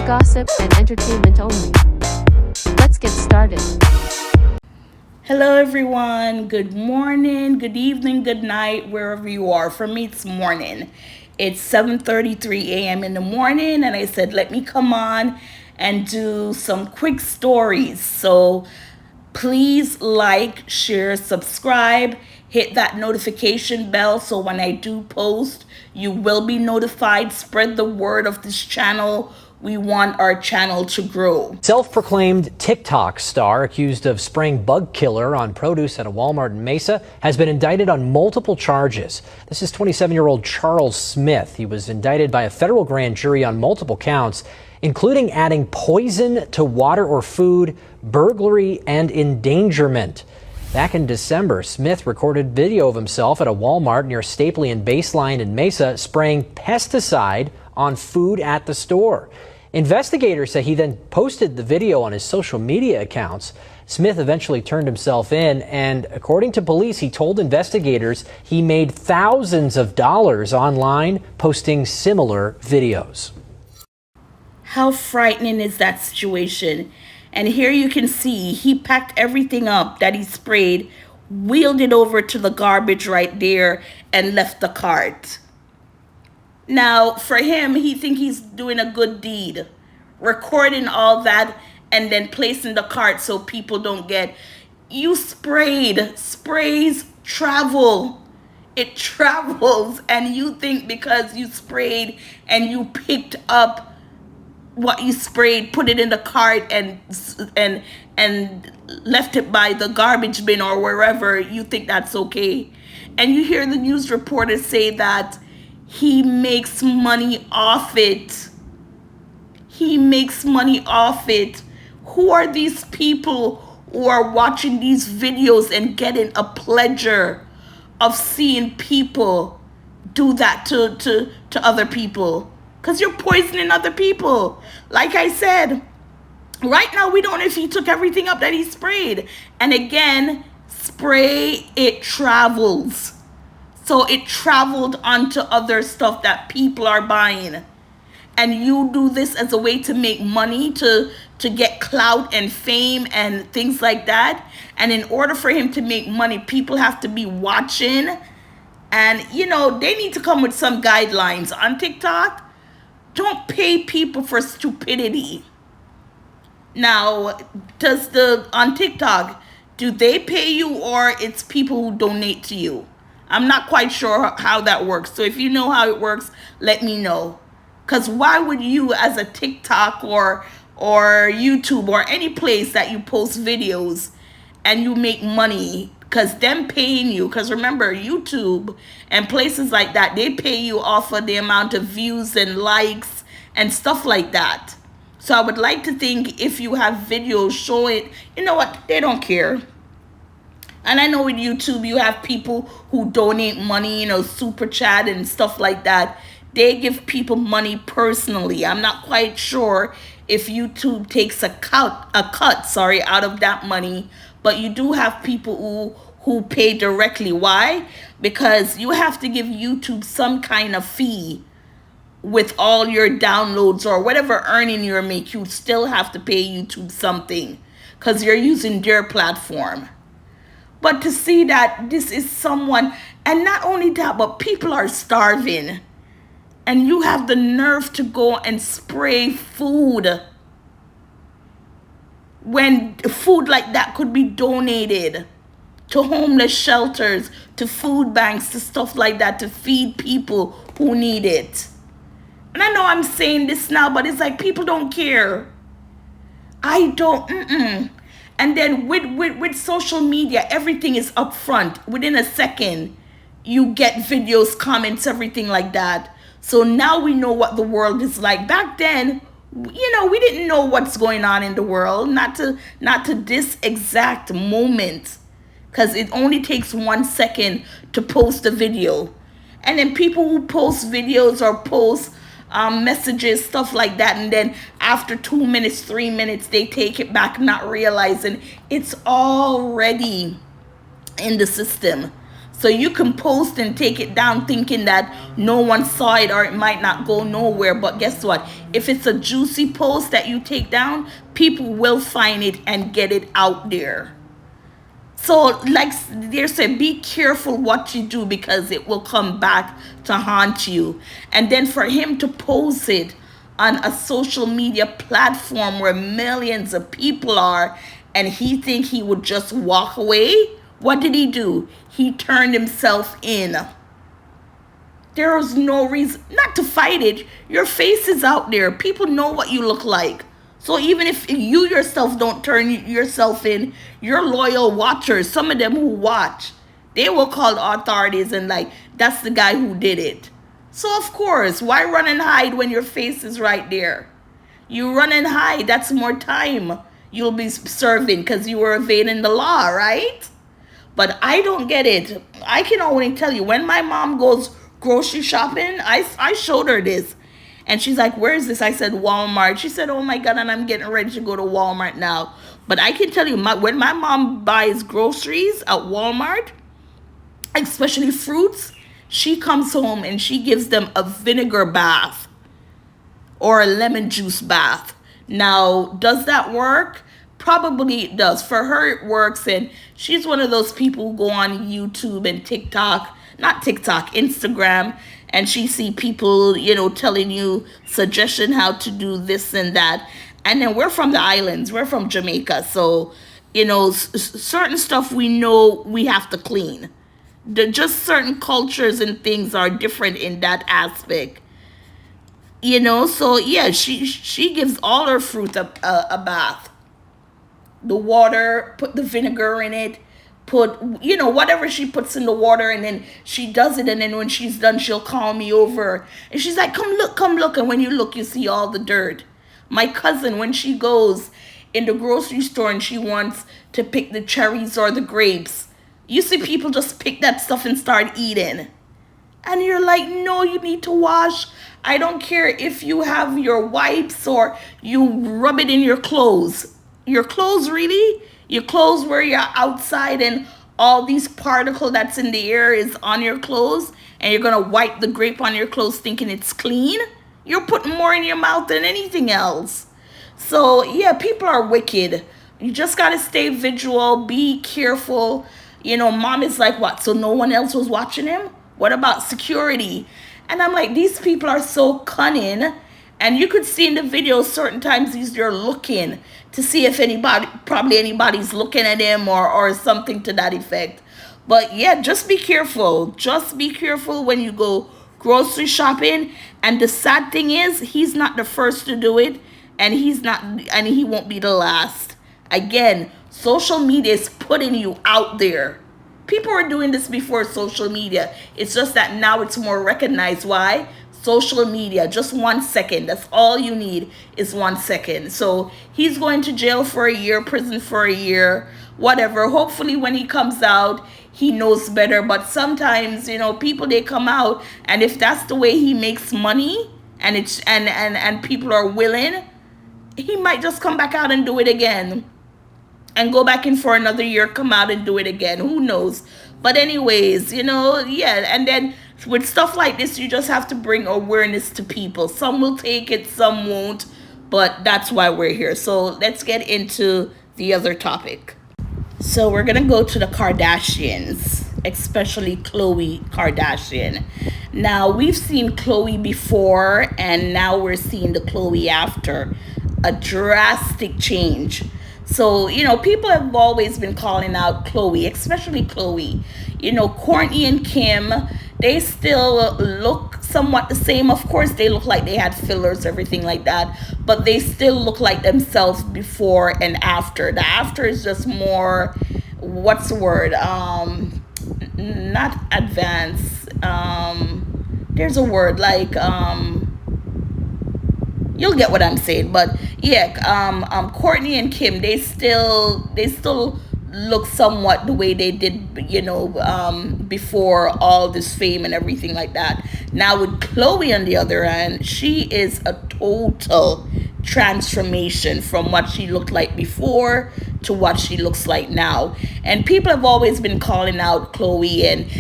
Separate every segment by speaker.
Speaker 1: gossip and entertainment only. Let's get started.
Speaker 2: Hello, everyone. Good morning, good evening, good night, wherever you are. For me, it's morning. It's 7:33 a.m. in the morning, and I said, let me come on and do some quick stories. So please like, share, subscribe, hit that notification bell so when I do post, you will be notified. Spread the word of this channel. We want our channel to grow.
Speaker 3: Self-proclaimed TikTok star accused of spraying bug killer on produce at a Walmart in Mesa has been indicted on multiple charges. This is 27-year-old Charles Smith. He was indicted by a federal grand jury on multiple counts, including adding poison to water or food, burglary, and endangerment. Back in December, Smith recorded video of himself at a Walmart near Stapley and Baseline in Mesa spraying pesticide on food at the store. Investigators say he then posted the video on his social media accounts. Smith eventually turned himself in, and according to police, he told investigators he made thousands of dollars online posting similar videos.
Speaker 2: How frightening is that situation? And here you can see he packed everything up that he sprayed, wheeled it over to the garbage right there, and left the cart. Now, for him, he think he's doing a good deed, recording all that and then placing the cart so people don't get. You sprayed. Sprays travel. It travels, and you think because you sprayed and you picked up what you sprayed, put it in the cart and left it by the garbage bin or wherever, you think that's okay. And you hear the news reporters say that he makes money off it. He makes money off it. Who are these people who are watching these videos and getting a pleasure of seeing people do that to other people? Because you're poisoning other people. Like I said, right now we don't know if he took everything up that he sprayed. And again, spray, it travels. So it traveled onto other stuff that people are buying. And you do this as a way to make money, to get clout and fame and things like that. And in order for him to make money, people have to be watching. And, you know, they need to come with some guidelines on TikTok. Don't pay people for stupidity. Now, on TikTok, do they pay you or it's people who donate to you? I'm not quite sure how that works. So if you know how it works, let me know. Because why would you, as a TikTok or YouTube or any place that you post videos and you make money, because them paying you, because remember, YouTube and places like that, they pay you off of the amount of views and likes and stuff like that. So I would like to think if you have videos showing, you know what, they don't care. And I know with YouTube, you have people who donate money, you know, super chat and stuff like that. They give people money personally. I'm not quite sure if YouTube takes a cut, out of that money. But you do have people who pay directly. Why? Because you have to give YouTube some kind of fee with all your downloads or whatever earning you're making. You still have to pay YouTube something because you're using their platform. But to see that this is someone, and not only that, but people are starving. And you have the nerve to go and spray food when food like that could be donated to homeless shelters, to food banks, to stuff like that, to feed people who need it. And I know I'm saying this now, but it's like people don't care. I don't, And then with social media, everything is up front. Within a second, you get videos, comments, everything like that. So now we know what the world is like. Back then, you know, we didn't know what's going on in the world. Not to this exact moment. Because it only takes 1 second to post a video. And then people who post videos or post messages, stuff like that, and then after 2 minutes, 3 minutes, they take it back, not realizing it's already in the system. So you can post and take it down thinking that no one saw it or it might not go nowhere. But guess what? If it's a juicy post that you take down, people will find it and get it out there. So, like they said, be careful what you do because it will come back to haunt you. And then for him to post it on a social media platform where millions of people are, and he think he would just walk away, what did he do? He turned himself in. There was no reason not to fight it. Your face is out there. People know what you look like. So even if you yourself don't turn yourself in, your loyal watchers, some of them who watch, they will call the authorities and like, that's the guy who did it. So of course, why run and hide when your face is right there? You run and hide, that's more time you'll be serving because you were evading the law, right? But I don't get it. I can only tell you, when my mom goes grocery shopping, I showed her this. And she's like, where is this? I said, Walmart. She said, oh my God, and I'm getting ready to go to Walmart now. But I can tell you, when my mom buys groceries at Walmart, especially fruits, she comes home and she gives them a vinegar bath or a lemon juice bath. Now, does that work? Probably it does. For her, it works. And she's one of those people who go on YouTube and Instagram, and she see people, telling you suggestion how to do this and that. And then we're from the islands. We're from Jamaica. So, certain stuff we know we have to clean. Just certain cultures and things are different in that aspect. So yeah, she gives all her fruit a bath. The water, put the vinegar in it, put, whatever she puts in the water, and then she does it, and then when she's done, she'll call me over, and she's like, come look, and when you look, you see all the dirt. My cousin, when she goes in the grocery store and she wants to pick the cherries or the grapes, you see people just pick that stuff and start eating. And you're like, no, you need to wash. I don't care if you have your wipes or you rub it in your clothes. Your clothes, really? Your clothes where you're outside and all these particle that's in the air is on your clothes, and you're going to wipe the grape on your clothes thinking it's clean? You're putting more in your mouth than anything else. So, yeah, people are wicked. You just got to stay vigilant, be careful. Mom is like, what? So no one else was watching him? What about security? And I'm like, these people are so cunning. And you could see in the video certain times they're looking to see if anybody's looking at him or something to that effect. But yeah, just be careful. Just be careful when you go grocery shopping. And the sad thing is, he's not the first to do it, and he won't be the last. Again, social media is putting you out there. People were doing this before social media. It's just that now it's more recognized. Why? Social media. Just 1 second. That's all you need is 1 second. So he's going to jail for a year, prison for a year, whatever. Hopefully when he comes out, he knows better. But sometimes, people, they come out, and if that's the way he makes money, and it's and people are willing, he might just come back out and do it again. And go back in for another year, come out and do it again. Who knows? But anyways, yeah. And then with stuff like this, you just have to bring awareness to people. Some will take it, some won't. But that's why we're here. So let's get into the other topic. So we're going to go to the Kardashians, especially Khloe Kardashian. Now, we've seen Khloe before, and now we're seeing the Khloe after. A drastic change. So, people have always been calling out Khloe, especially Khloe. Kourtney and Kim, they still look somewhat the same. Of course, they look like they had fillers, everything like that. But they still look like themselves before and after. The after is just more, what's the word? Not advanced. There's a word like... You'll get what I'm saying. But yeah, Kourtney and Kim, they still look somewhat the way they did, before all this fame and everything like that. Now with Khloe on the other hand, she is a total transformation from what she looked like before to what she looks like now. And people have always been calling out Khloe, and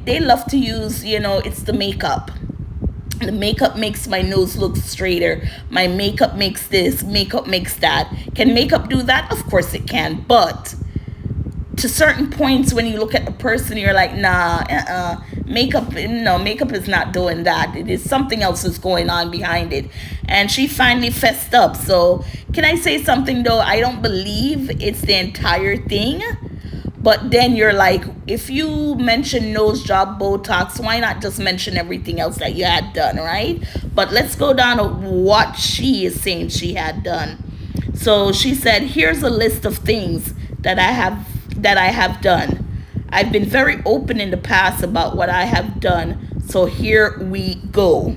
Speaker 2: they love to use, it's the makeup. The makeup makes my nose look straighter. My makeup makes this, makeup makes that. Can makeup do that? Of course it can. But to certain points, when you look at the person, you're like, nah, makeup, no, makeup is not doing that. It is something else that's going on behind it. And she finally fessed up. So can I say something though? I don't believe it's the entire thing. But then you're like, if you mention nose job, Botox, why not just mention everything else that you had done, right? But let's go down to what she is saying she had done. So she said, here's a list of things that I have done. I've been very open in the past about what I have done. So here we go.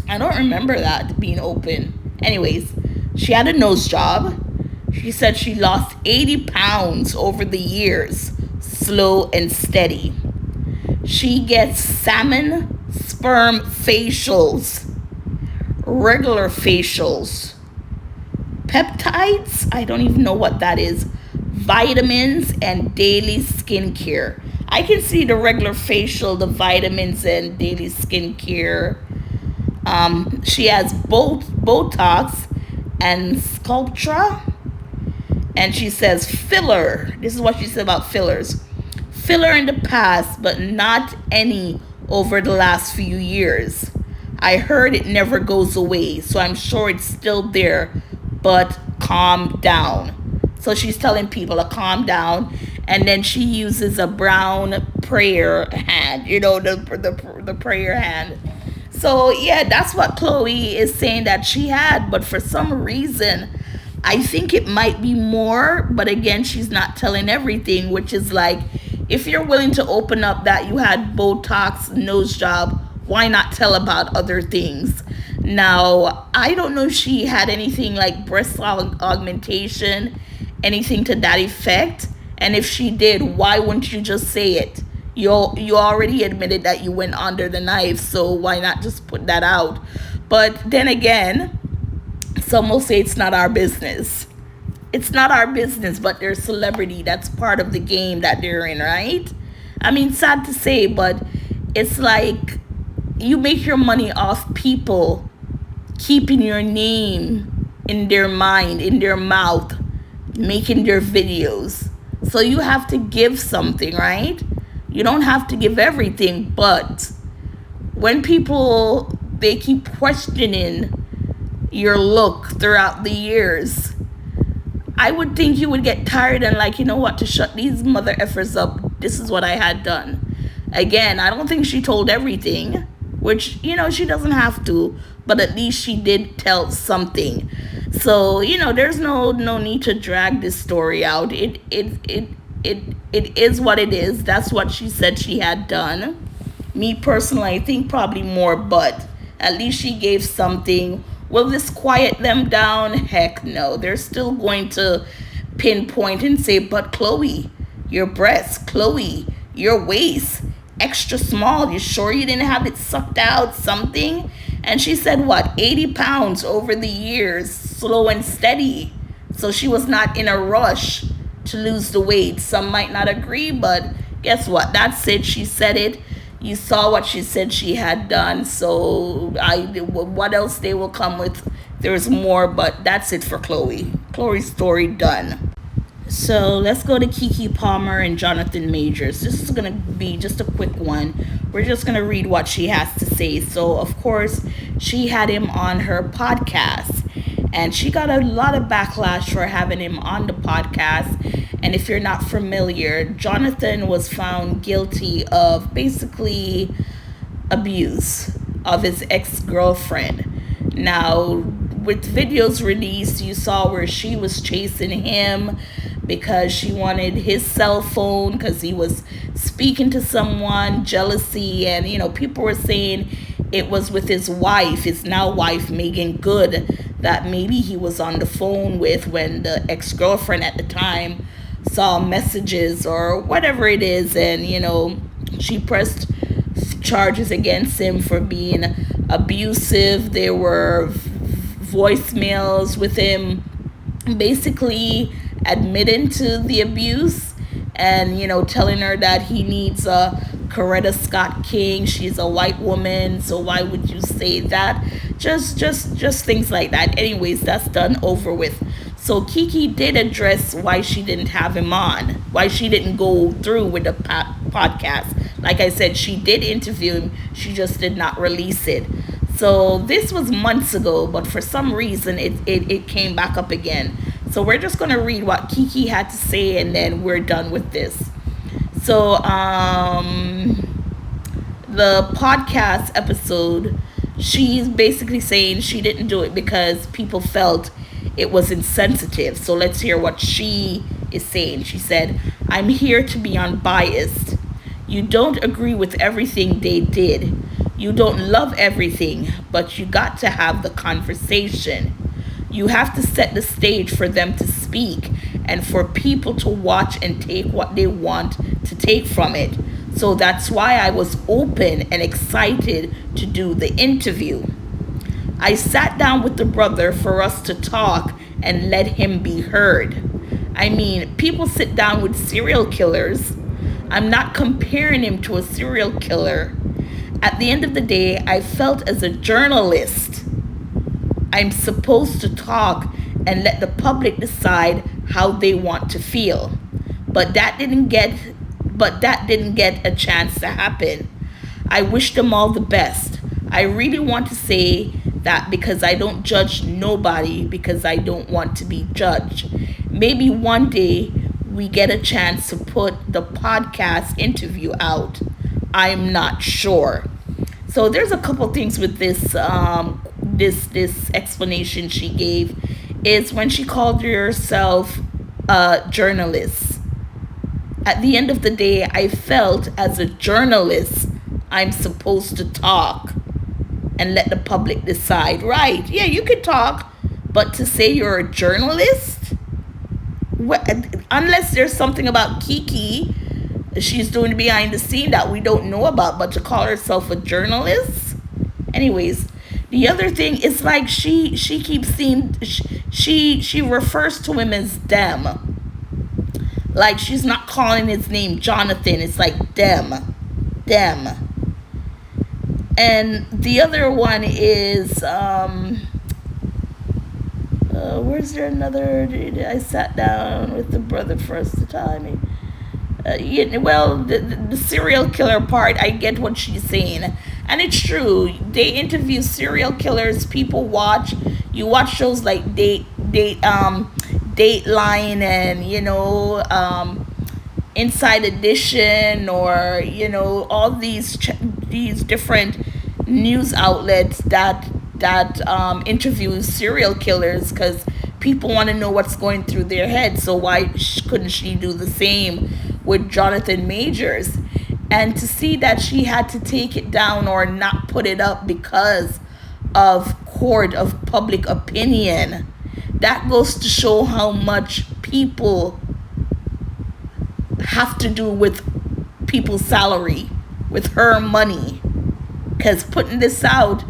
Speaker 2: I don't remember that being open. Anyways, she had a nose job. She said she lost 80 pounds over the years, slow and steady. She gets salmon sperm facials, regular facials, peptides, I don't even know what that is, vitamins, and daily skincare. I can see the regular facial, the vitamins, and daily skincare. She has both Botox and Sculptra. And she says filler. This is what she said about fillers. Filler in the past, but not any over the last few years. I heard it never goes away, so I'm sure it's still there, but calm down. So she's telling people to calm down, and then she uses a brown prayer hand, the prayer hand. So yeah, that's what Khloe is saying that she had, but for some reason, I think it might be more, but again, she's not telling everything, which is like, if you're willing to open up that you had Botox, nose job, why not tell about other things? Now, I don't know if she had anything like breast augmentation, anything to that effect. And if she did, why wouldn't you just say it? You already admitted that you went under the knife, so why not just put that out? But then again, some will say it's not our business. It's not our business, but they're celebrity. That's part of the game that they're in, right? I mean, sad to say, but it's like you make your money off people keeping your name in their mind, in their mouth, making their videos. So you have to give something, right? You don't have to give everything, but when people, they keep questioning your look throughout the years, I would think you would get tired and like, you know what, to shut these mother effers up, this is what I had done. Again, I don't think she told everything, which, she doesn't have to, but at least she did tell something. So, there's no need to drag this story out. It is what it is. That's what she said she had done. Me personally, I think probably more, but at least she gave something. Will this quiet them down? Heck no. They're still going to pinpoint and say, but Khloe, your breasts, Khloe, your waist, extra small. You sure you didn't have it sucked out? Something? And she said, 80 pounds over the years, slow and steady. So she was not in a rush to lose the weight. Some might not agree, but guess what? That's it. She said it. You saw what she said she had done. So what else they will come with? There's more, but that's it for Khloe. Khloe's story done. So let's go to Keke Palmer and Jonathan Majors. This is going to be just a quick one. We're just going to read what she has to say. So, of course, she had him on her podcast. And she got a lot of backlash for having him on the podcast. And if you're not familiar, Jonathan was found guilty of basically abuse of his ex-girlfriend. Now, with videos released, you saw where she was chasing him because she wanted his cell phone because he was speaking to someone, jealousy, and people were saying it was with his wife, his now wife, Megan Good, that maybe he was on the phone with when the ex-girlfriend at the time saw messages or whatever it is, and she pressed charges against him for being abusive. There were voicemails with him basically admitting to the abuse and, telling her that he needs a Coretta Scott King. She's a white woman, so why would you say that? Just things like that. Anyways, that's done over with. So Keke did address why she didn't have him on, why she didn't go through with the podcast. Like I said, she did interview him, she just did not release it. So this was months ago, but for some reason it came back up again. So we're just going to read what Keke had to say, and then we're done with this. So the podcast episode, she's basically saying she didn't do it because people felt it was insensitive. So let's hear what she is saying. She said, "I'm here to be unbiased. You don't agree with everything they did. You don't love everything, but you got to have the conversation. You have to set the stage for them to speak and for people to watch and take what they want to take from it. So that's why I was open and excited to do the interview. I sat down with the brother for us to talk and let him be heard. I mean, people sit down with serial killers. I'm not comparing him to a serial killer. At the end of the day, I felt as a journalist, I'm supposed to talk and let the public decide how they want to feel. But that didn't get a chance to happen. I wish them all the best. I really want to say that because I don't judge nobody because I don't want to be judged. Maybe one day we get a chance to put the podcast interview out. I'm not sure." So there's a couple things with this this explanation she gave, is when she called herself a journalist. At the end of the day, I felt as a journalist, I'm supposed to talk and let the public decide. Right, yeah, you could talk, but to say you're a journalist? Unless there's something about Keke she's doing behind the scene that we don't know about, but to call herself a journalist? Anyways, the other thing is like she keeps seeing, she refers to him as them. Like she's not calling his name Jonathan, it's like them. And the other one is where's there another? I sat down with the brother for us to tell me. The serial killer part, I get what she's saying, and it's true. They interview serial killers. People watch. You watch shows like Dateline and Inside Edition, or all these different news outlets that interview serial killers, because people want to know what's going through their heads. So why couldn't she do the same with Jonathan Majors? And to see that she had to take it down or not put it up because of court of public opinion, that goes to show how much people have to do with people's salary, with her money. Because putting this out,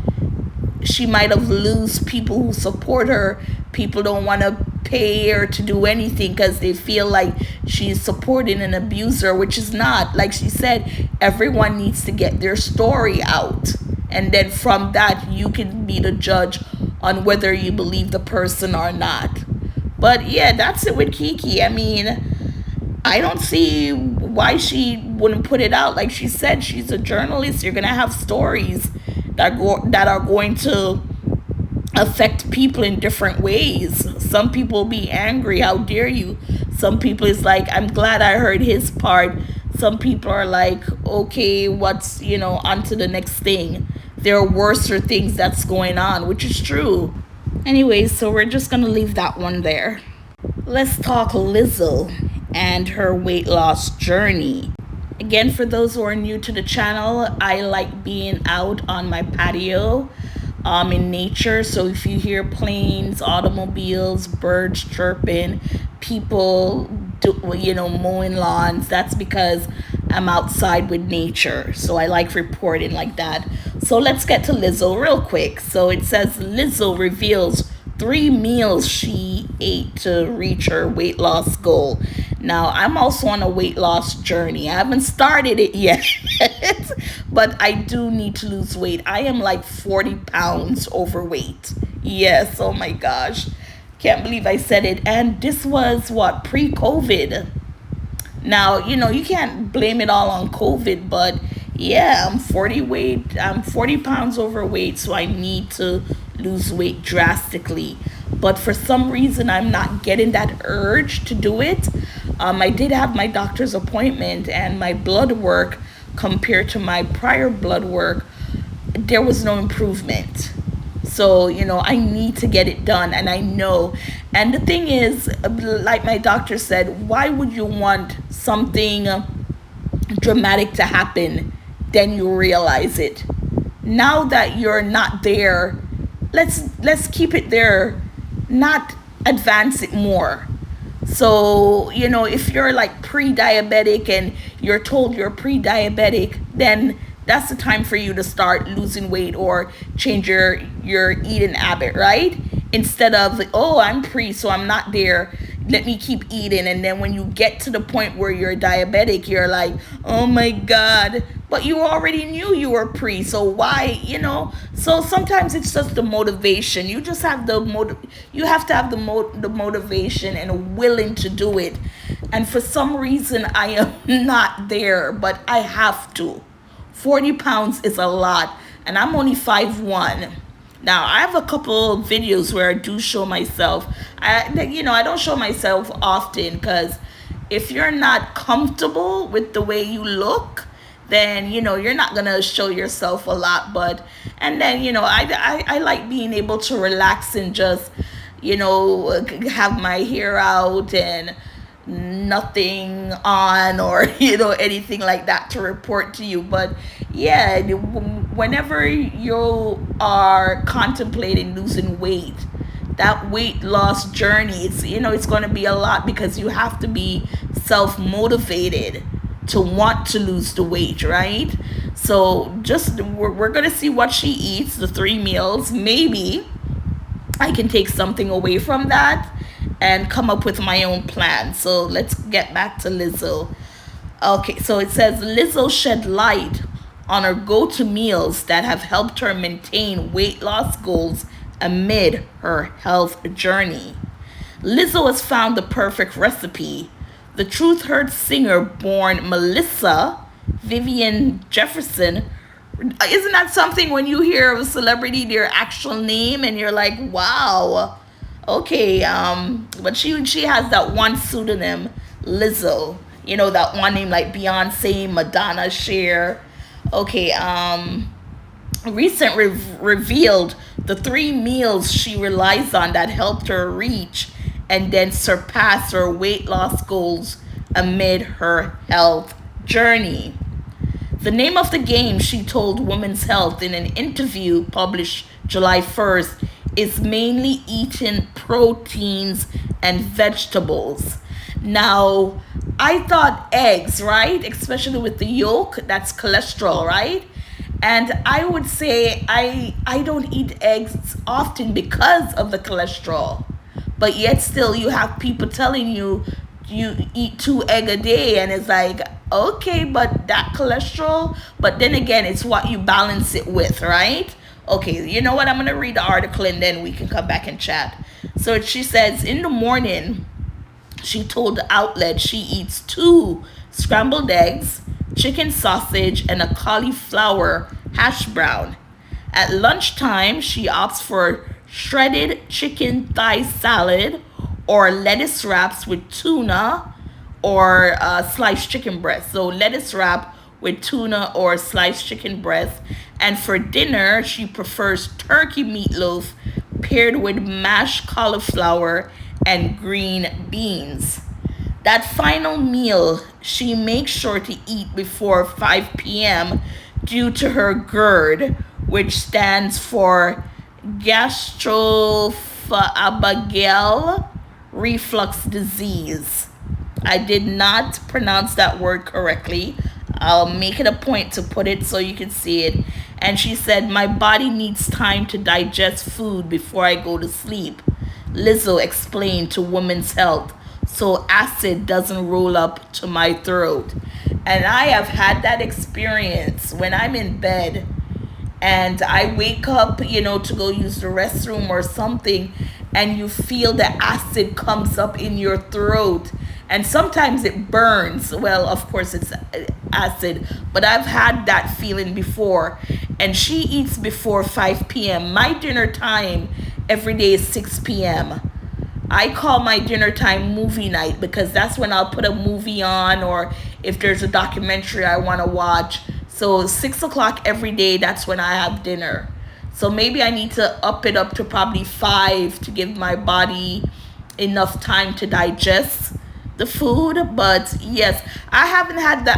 Speaker 2: she might have lose people who support her. People don't want to pay her to do anything because they feel like she's supporting an abuser, which is not. Like she said, everyone needs to get their story out, and then from that you can be the judge on whether you believe the person or not. But yeah, that's it with Keke. I mean, I don't see why she wouldn't put it out. Like she said, she's a journalist. You're gonna have stories that are going to affect people in different ways. Some people will be angry, how dare you? Some people is like, I'm glad I heard his part. Some people are like, okay, what's on to the next thing. There are worser things that's going on, which is true. Anyways, so we're just gonna leave that one there. Let's talk Lizzo and her weight loss journey. Again, for those who are new to the channel, I like being out on my patio in nature. So if you hear planes, automobiles, birds chirping, people mowing lawns, that's because I'm outside with nature. So I like reporting like that. So let's get to Lizzo real quick. So it says Lizzo reveals 3 meals she ate to reach her weight loss goal. Now, I'm also on a weight loss journey. I haven't started it yet, but I do need to lose weight. I am like 40 pounds overweight. Yes, oh my gosh. Can't believe I said it. And this was what, pre-COVID. Now, you can't blame it all on COVID, but yeah, I'm 40 pounds overweight, so I need to lose weight drastically. But for some reason, I'm not getting that urge to do it. I did have my doctor's appointment, and my blood work compared to my prior blood work, there was no improvement. So, I need to get it done, and I know. And the thing is, like my doctor said, why would you want something dramatic to happen, then you realize it? Now that you're not there, let's keep it there, not advance it more. So, if you're like pre-diabetic and you're told you're pre-diabetic, then that's the time for you to start losing weight or change your eating habit, right? Instead of, oh, I'm pre, so I'm not there, let me keep eating. And then when you get to the point where you're diabetic, you're like, oh my God, but you already knew you were pre, so why, So sometimes it's just the motivation. You just have you have to have the motivation and willing to do it. And for some reason, I am not there, but I have to. 40 pounds is a lot, and I'm only 5'1". Now, I have a couple of videos where I do show myself. I don't show myself often, because if you're not comfortable with the way you look, then, you're not going to show yourself a lot. And then, I like being able to relax and just, have my hair out and nothing on, or anything like that to report to you. But yeah, whenever you are contemplating losing weight, that weight loss journey, it's going to be a lot, because you have to be self-motivated to want to lose the weight, right? So just we're going to see what she eats, the 3 meals. Maybe I can take something away from that and come up with my own plan. So let's get back to Lizzo. Okay, so it says Lizzo shed light on her go-to meals that have helped her maintain weight loss goals amid her health journey. Lizzo has found the perfect recipe. The Truth Hurts singer born Melissa Vivian Jefferson. Isn't that something when you hear of a celebrity, their actual name, and you're like, wow, okay, but she has that one pseudonym, Lizzo. That one name like Beyonce, Madonna, Cher. Okay, revealed the 3 meals she relies on that helped her reach and then surpass her weight loss goals amid her health journey. The name of the game, she told Women's Health in an interview published July 1st, is mainly eating proteins and vegetables. Now, I thought eggs, right? Especially with the yolk, that's cholesterol, right? And I would say I don't eat eggs often because of the cholesterol. But yet still, you have people telling you eat 2 eggs a day, and it's like, okay, but that cholesterol, but then again, it's what you balance it with, right? Okay, you know what? I'm going to read the article and then we can come back and chat. So she says, in the morning, she told the outlet she eats 2 scrambled eggs, chicken sausage, and a cauliflower hash brown. At lunchtime, she opts for shredded chicken thigh salad or lettuce wraps with tuna or sliced chicken breast. So lettuce wrap with tuna or sliced chicken breast. And for dinner, she prefers turkey meatloaf paired with mashed cauliflower and green beans. That final meal, she makes sure to eat before 5 p.m. due to her GERD, which stands for gastroesophageal reflux disease. I did not pronounce that word correctly. I'll make it a point to put it so you can see it. And she said, my body needs time to digest food before I go to sleep. Lizzo explained to Women's Health so acid doesn't roll up to my throat. And I have had that experience when I'm in bed and I wake up, to go use the restroom or something, and you feel the acid comes up in your throat. And sometimes it burns. Well, of course, it's acid, but I've had that feeling before. And she eats before 5 p.m. My dinner time every day is 6 p.m. I call my dinner time movie night because that's when I'll put a movie on, or if there's a documentary I want to watch. So 6 o'clock every day, that's when I have dinner. So maybe I need to up it up to probably 5 to give my body enough time to digest the food. But yes, I haven't had the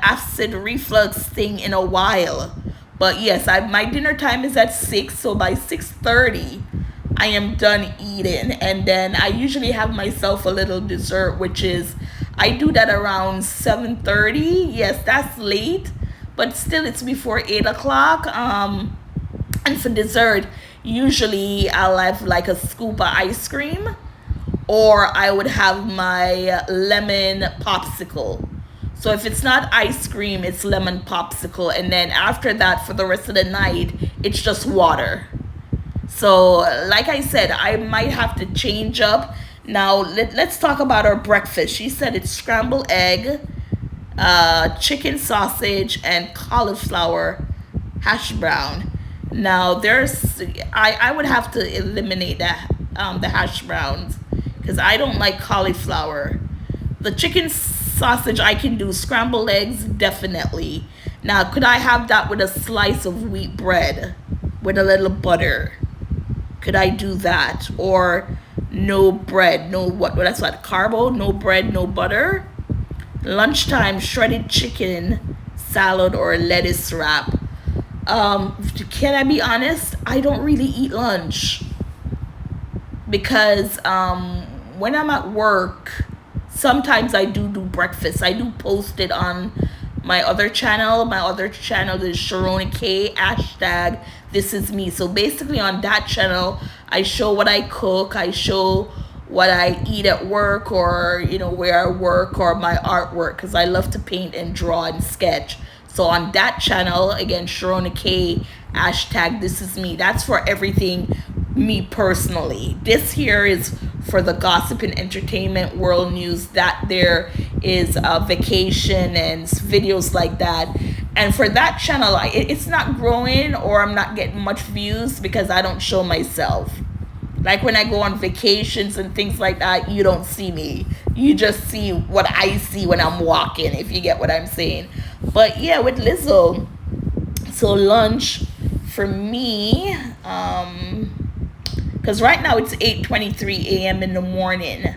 Speaker 2: acid reflux thing in a while. But yes, my dinner time is at 6, so by 6:30 I am done eating, and then I usually have myself a little dessert, which is I do that around 7:30. Yes, that's late, but still it's before 8 o'clock. And for dessert, usually I'll have like a scoop of ice cream, or I would have my lemon popsicle. So if it's not ice cream, it's lemon popsicle, and then after that, for the rest of the night, it's just water. So, like I said, I might have to change up. Now, let's talk about our breakfast. She said it's scrambled egg, chicken sausage, and cauliflower hash brown. Now, I would have to eliminate the hash browns because I don't like cauliflower. The chicken sausage I can do. Scrambled eggs, definitely. Now, could I have that with a slice of wheat bread with a little butter? Could I do that? Or no bread, that's what, carbo, no bread, no butter. Lunchtime, shredded chicken, salad, or lettuce wrap. Can I be honest? I don't really eat lunch because when I'm at work, sometimes I do breakfast. I do post it on my other channel. My other channel is Sharona K, hashtag this is me. So basically on that channel, I show what I cook. I show what I eat at work, or, where I work, or my artwork, because I love to paint and draw and sketch. So on that channel, again, Sharona K, hashtag this is me. That's for everything me personally. This here is for the gossip and entertainment world news, that there is a vacation and videos like that. And for that channel, it's not growing, or I'm not getting much views because I don't show myself. Like when I go on vacations and things like that, you don't see me. You just see what I see when I'm walking, if you get what I'm saying. But yeah, with Lizzo, so lunch for me, because right now it's 8:23 a.m. in the morning.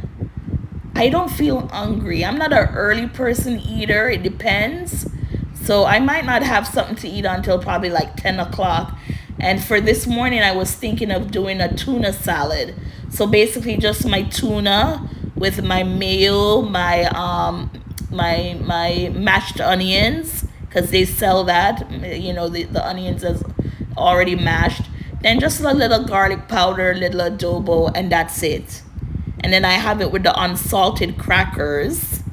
Speaker 2: I don't feel hungry. I'm not an early person eater. It depends. So I might not have something to eat until probably like 10 o'clock. And for this morning, I was thinking of doing a tuna salad. So basically just my tuna with my mayo, my mashed onions, because they sell that, the onions as already mashed. Then just a little garlic powder, little adobo, and that's it. And then I have it with the unsalted crackers.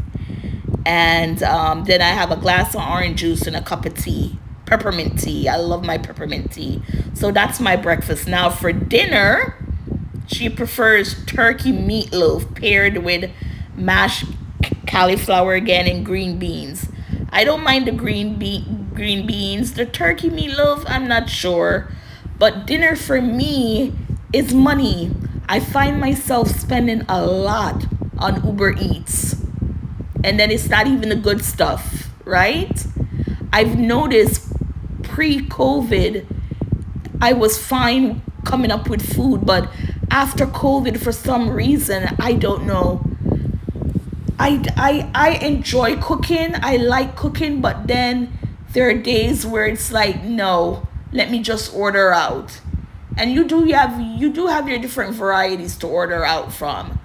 Speaker 2: And then I have a glass of orange juice and a cup of tea. Peppermint tea. I love my peppermint tea. So that's my breakfast. Now for dinner, she prefers turkey meatloaf paired with mashed cauliflower again and green beans. I don't mind the green beans. The turkey meatloaf, I'm not sure. But dinner for me is money. I find myself spending a lot on Uber Eats. And then it's not even the good stuff, right? I've noticed pre-COVID, I was fine coming up with food. But after COVID, for some reason, I don't know, I enjoy cooking. I like cooking, but then there are days where it's like, no, let me just order out. And you do have your different varieties to order out from.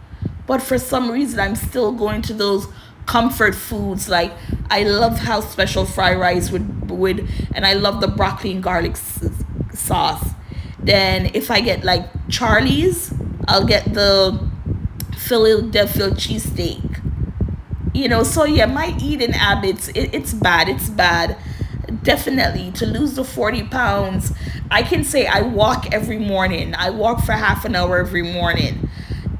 Speaker 2: But for some reason, I'm still going to those comfort foods. Like I love house special fried rice with and I love the broccoli and garlic sauce. Then if I get like Charlie's, I'll get the Philadelphia cheesesteak. So yeah, my eating habits, it's bad. It's bad. Definitely. To lose the 40 pounds, I can say I walk every morning. I walk for half an hour every morning.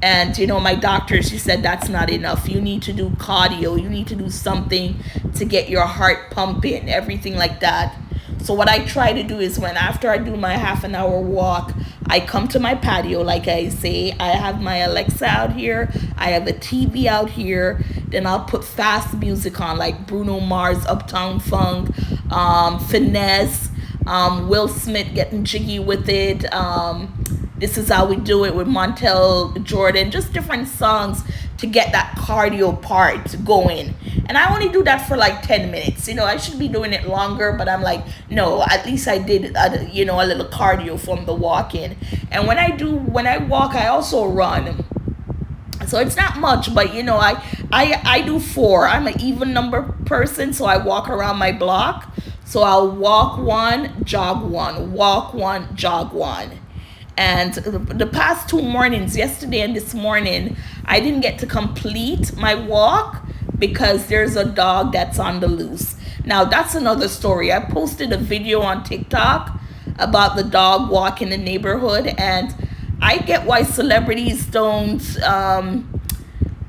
Speaker 2: And my doctor, she said that's not enough. You need to do cardio. You need to do something to get your heart pumping, everything like that. So what I try to do is, when after I do my half an hour walk, I come to my patio, like I say. I have my Alexa out here. I have a TV out here. Then I'll put fast music on, like Bruno Mars, Uptown Funk, Finesse, Will Smith getting jiggy with it. This Is How We Do It with Montel Jordan. Just different songs to get that cardio part going. And I only do that for like 10 minutes. I should be doing it longer, but I'm like, no, at least I did, a little cardio from the walking. And when I walk, I also run. So it's not much, but I do 4. I'm an even number person, so I walk around my block. So I'll walk 1, jog 1, walk 1, jog 1. And the past 2 mornings, yesterday and this morning, I didn't get to complete my walk because there's a dog that's on the loose. Now, that's another story. I posted a video on TikTok about the dog walk in the neighborhood, and I get why celebrities don't,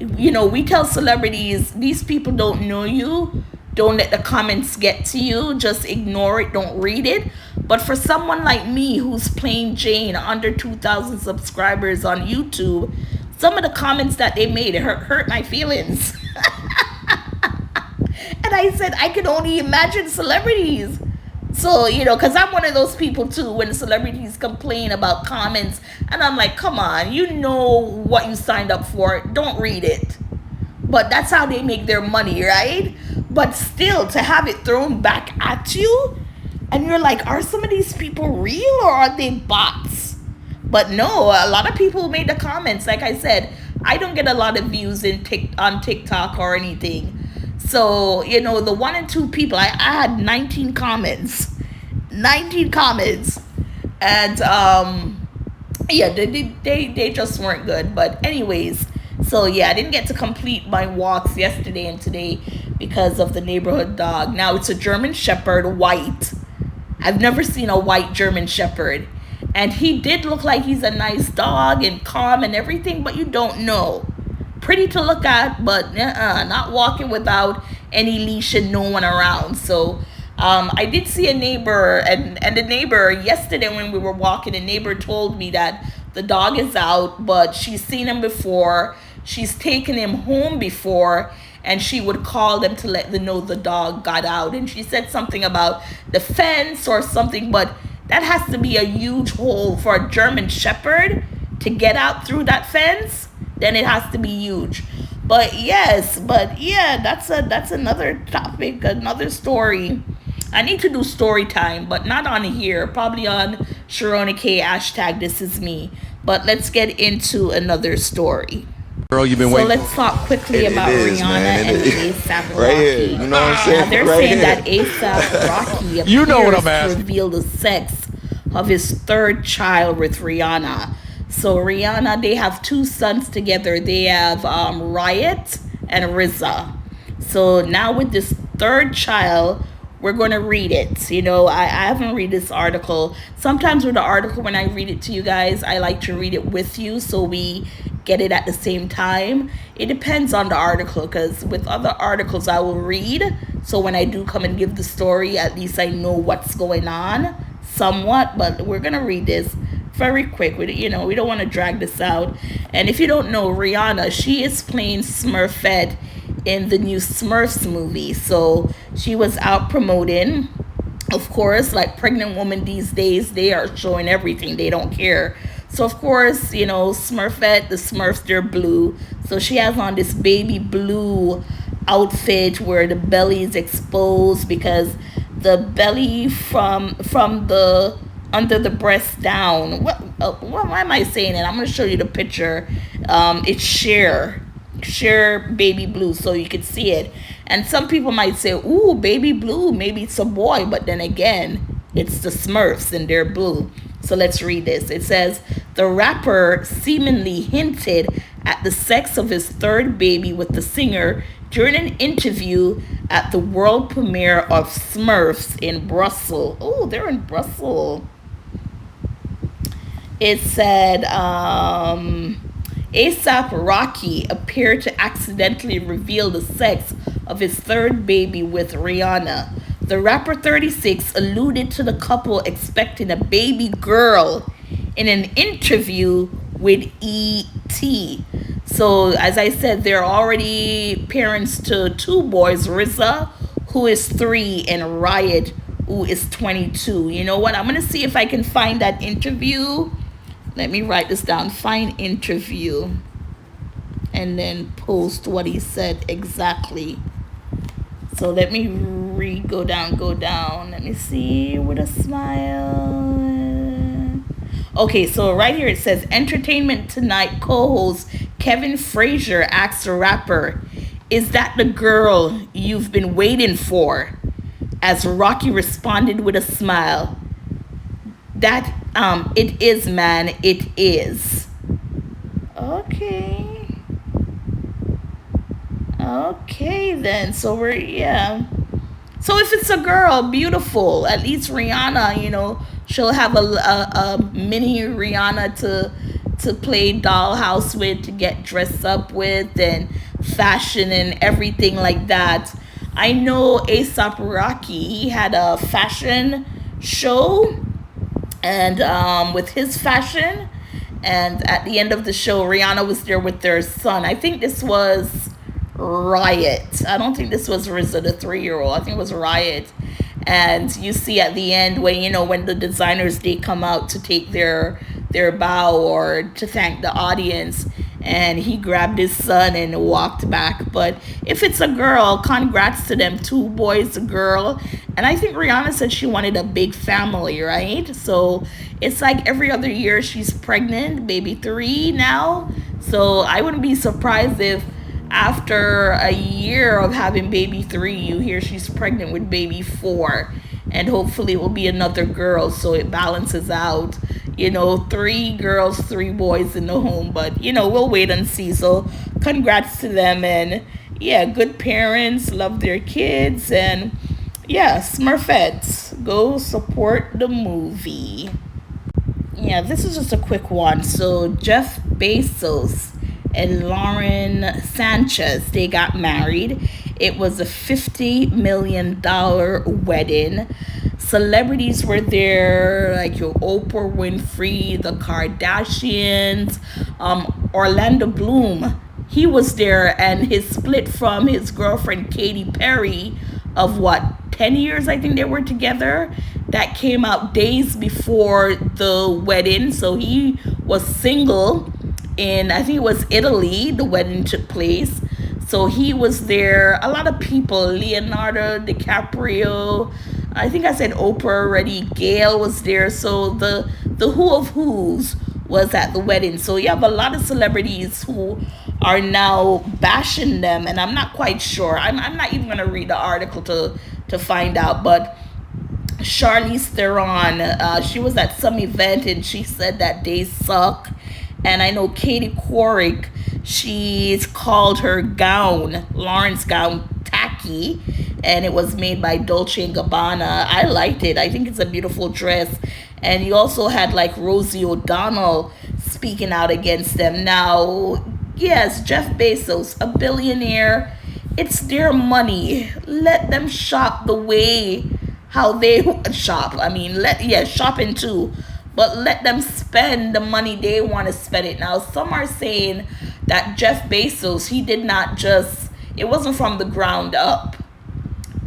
Speaker 2: we tell celebrities, these people don't know you. Don't let the comments get to you. Just ignore it. Don't read it. But for someone like me, who's plain Jane, under 2,000 subscribers on YouTube, some of the comments that they made hurt my feelings. And I said, I can only imagine celebrities. So, because I'm one of those people too, when celebrities complain about comments, and I'm like, come on, you know what you signed up for. Don't read it. But that's how they make their money, right? But still, to have it thrown back at you, and you're like, are some of these people real or are they bots? But no, a lot of people made the comments. Like I said, I don't get a lot of views on TikTok or anything. So, the 1 and 2 people, I had 19 comments. 19 comments. And, yeah, they just weren't good. But anyways, so yeah, I didn't get to complete my walks yesterday and today because of the neighborhood dog. Now, it's a German Shepherd, white. I've never seen a white German Shepherd. And he did look like he's a nice dog and calm and everything, but you don't know. Pretty to look at, but not walking without any leash and no one around. So I did see a neighbor, and the neighbor, yesterday when we were walking, the neighbor told me that the dog is out, but she's seen him before. She's taken him home before, and she would call them to let them know the dog got out. And she said something about the fence or something, but that has to be a huge hole for a German Shepherd to get out through that fence. Then it has to be huge. But yeah, that's another topic, another story. I need to do story time, but not on here. Probably on Sharona K # This Is Me. But let's get into another story.
Speaker 4: Girl, you've been
Speaker 2: So
Speaker 4: waiting.
Speaker 2: let's talk quickly about
Speaker 4: is,
Speaker 2: Rihanna
Speaker 4: man.
Speaker 2: and ASAP Rocky.
Speaker 4: Right here, you know what I'm saying?
Speaker 2: They're
Speaker 4: Right
Speaker 2: saying
Speaker 4: here.
Speaker 2: that ASAP Rocky appears
Speaker 4: You know what I'm
Speaker 2: to
Speaker 4: asking.
Speaker 2: reveal the sex of his 3rd child with Rihanna. So Rihanna, they have 2 sons together. They have Riot and RZA. So now with this 3rd child, we're going to read it. I haven't read this article. Sometimes with the article, when I read it to you guys, I like to read it with you so we get it at the same time. It depends on the article, because with other articles I will read. So when I do come and give the story, at least I know what's going on somewhat. But we're going to read this very quick. We don't want to drag this out. And if you don't know, Rihanna, she is playing Smurfette in the new Smurfs movie. So she was out promoting. Of course, like pregnant women these days, they are showing everything. They don't care. So of course, Smurfette, the Smurfs, they're blue. So she has on this baby blue outfit where the belly is exposed, because the belly from the under the breast down. Why am I saying it? I'm going to show you the picture. It's sheer baby blue, so you can see it. And some people might say, ooh, baby blue, maybe it's a boy. But then again, it's the Smurfs and they're blue. So let's read this. It says, the rapper seemingly hinted at the sex of his third baby with the singer during an interview at the world premiere of Smurfs in Brussels. Oh, they're in Brussels. It said, ASAP Rocky appeared to accidentally reveal the sex of his third baby with Rihanna. The rapper 36 alluded to the couple expecting a baby girl in an interview with E.T. So, as I said, they're already parents to two boys, RZA, who is 3, and Riot, who is 22. You know what? I'm going to see if I can find that interview. Let me write this down. Find interview. And then post what he said exactly. So let me go down. Let me see with a smile. Okay, so right here it says, Entertainment Tonight co-host Kevin Frazier asked the rapper, "Is that the girl you've been waiting for?" As Rocky responded with a smile, "That, it is, man, it is." Okay. Okay, then. So So if it's a girl, beautiful. At least Rihanna, she'll have a mini Rihanna to play dollhouse with, to get dressed up with, and fashion and everything like that. I know A$AP Rocky, he had a fashion show, and with his fashion, and at the end of the show, Rihanna was there with their son. I think this was Riot. I don't think this was RZA, the 3-year-old. I think it was Riot. And you see at the end when the designers, they come out to take their bow or to thank the audience, and he grabbed his son and walked back. But if it's a girl, congrats to them. 2 boys, a girl. And I think Rihanna said she wanted a big family, right? So it's like every other year she's pregnant, baby 3 now. So I wouldn't be surprised if after a year of having baby 3, you hear she's pregnant with baby 4. And hopefully it will be another girl, so it balances out. 3 girls, 3 boys in the home. But, we'll wait and see. So congrats to them. And, yeah, good parents, love their kids. And, yeah, Smurfettes, go support the movie. Yeah, this is just a quick one. So Jeff Bezos and Lauren Sanchez, they got married. It was a $50 million wedding. Celebrities were there, like your Oprah Winfrey, the Kardashians, Orlando Bloom. He was there, and his split from his girlfriend Katy Perry of 10 years, I think they were together. That came out days before the wedding. So he was single in, I think it was Italy, the wedding took place. So he was there. A lot of people, Leonardo DiCaprio, I think I said Oprah already, Gail was there. So the who of who's was at the wedding. So you have a lot of celebrities who are now bashing them, and I'm not quite sure. I'm not even going to read the article to find out. But Charlize Theron, she was at some event and she said that they suck. And I know Katie Couric, she's called her gown, Lauren's gown, tacky, and it was made by Dolce & Gabbana. I liked it. I think it's a beautiful dress. And you also had like Rosie O'Donnell speaking out against them. Now, yes, Jeff Bezos, a billionaire, it's their money. Let them shop the way how they shop. I mean, shopping too. But let them spend the money they want to spend it. Now, some are saying that Jeff Bezos, he did not it wasn't from the ground up.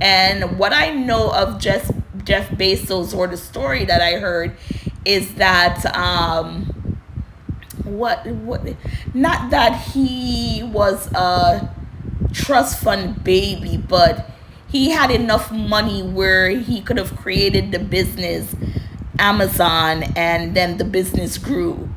Speaker 2: And what I know of Jeff Bezos, or the story that I heard, is that not that he was a trust fund baby, but he had enough money where he could have created the business Amazon, and then the business grew.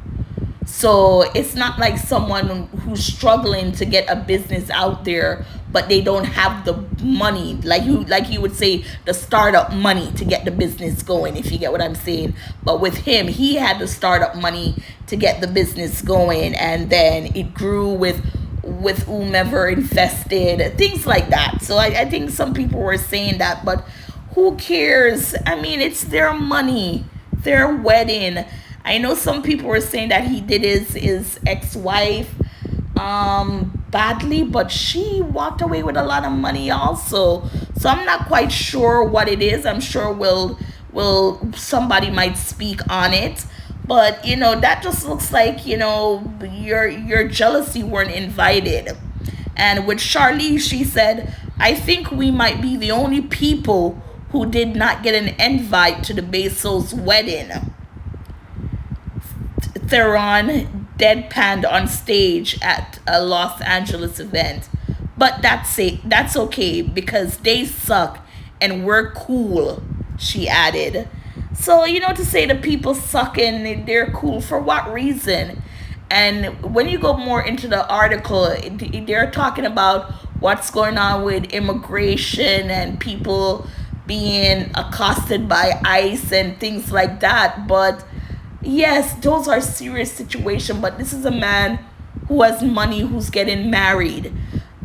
Speaker 2: So it's not like someone who's struggling to get a business out there, but they don't have the money, like you would say, the startup money to get the business going, if you get what I'm saying. But with him, he had the startup money to get the business going, and then it grew with whomever invested, things like that. So I think some people were saying that, but who cares? I mean, it's their money, their wedding. I know some people were saying that he did his ex-wife badly, but she walked away with a lot of money also. So I'm not quite sure what it is. I'm sure will somebody might speak on it. But that just looks like your jealousy weren't invited. And with Charlize, she said, I think we might be the only people who did not get an invite to the Bezos wedding. Theron deadpanned on stage at a Los Angeles event. But that's okay because they suck and we're cool, she added. So, to say the people suck and they're cool, for what reason? And when you go more into the article, they're talking about what's going on with immigration and people being accosted by ICE and things like that. But yes, those are serious situations. But this is a man who has money, who's getting married.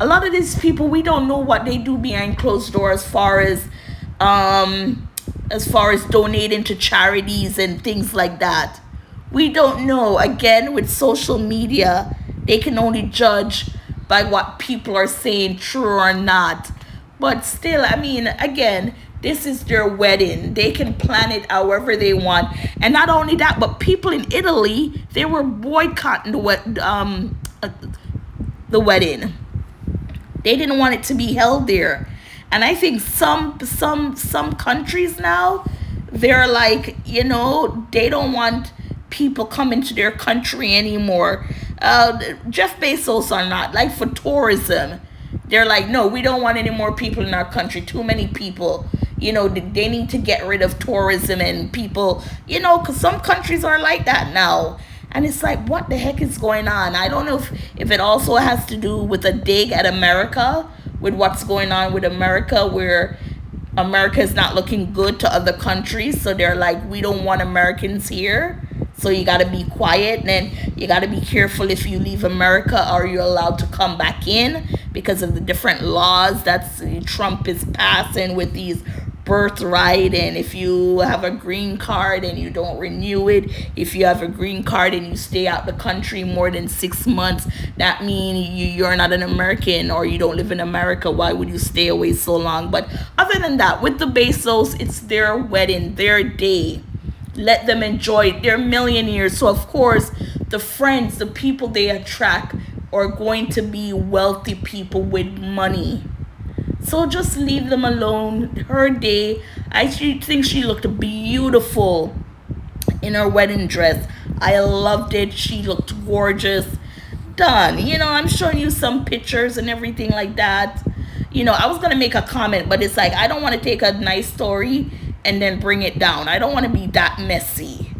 Speaker 2: A lot of these people, we don't know what they do behind closed doors as far as donating to charities and things like that. We don't know. Again, with social media, they can only judge by what people are saying, true or not. But still, I mean, again, this is their wedding. They can plan it however they want. And not only that, but people in Italy, they were boycotting the wedding. They didn't want it to be held there. And I think some countries now, they're like, they don't want people coming to their country anymore. Jeff Bezos are not. Like for tourism, they're like, no, we don't want any more people in our country. Too many people. They need to get rid of tourism and people, because some countries are like that now. And it's like, what the heck is going on? I don't know if it also has to do with a dig at America, with what's going on with America, where America is not looking good to other countries. So they're like, we don't want Americans here. So you got to be quiet. And then you got to be careful if you leave America, are you allowed to come back in because of the different laws that Trump is passing with these birthright. And if you have a green card and you don't renew it, if you have a green card and you stay out the country more than 6 months, that means you're not an American or you don't live in America. Why would you stay away so long? But other than that, with the Bezos, it's their wedding, their day. Let them enjoy it. They're millionaires. So of course, the friends, the people they attract are going to be wealthy people with money. So just leave them alone. Her day, I think she looked beautiful in her wedding dress. I loved it. She looked gorgeous. Done. I'm showing you some pictures and everything like that. I was going to make a comment, but it's like, I don't want to take a nice story and then bring it down. I don't want to be that messy.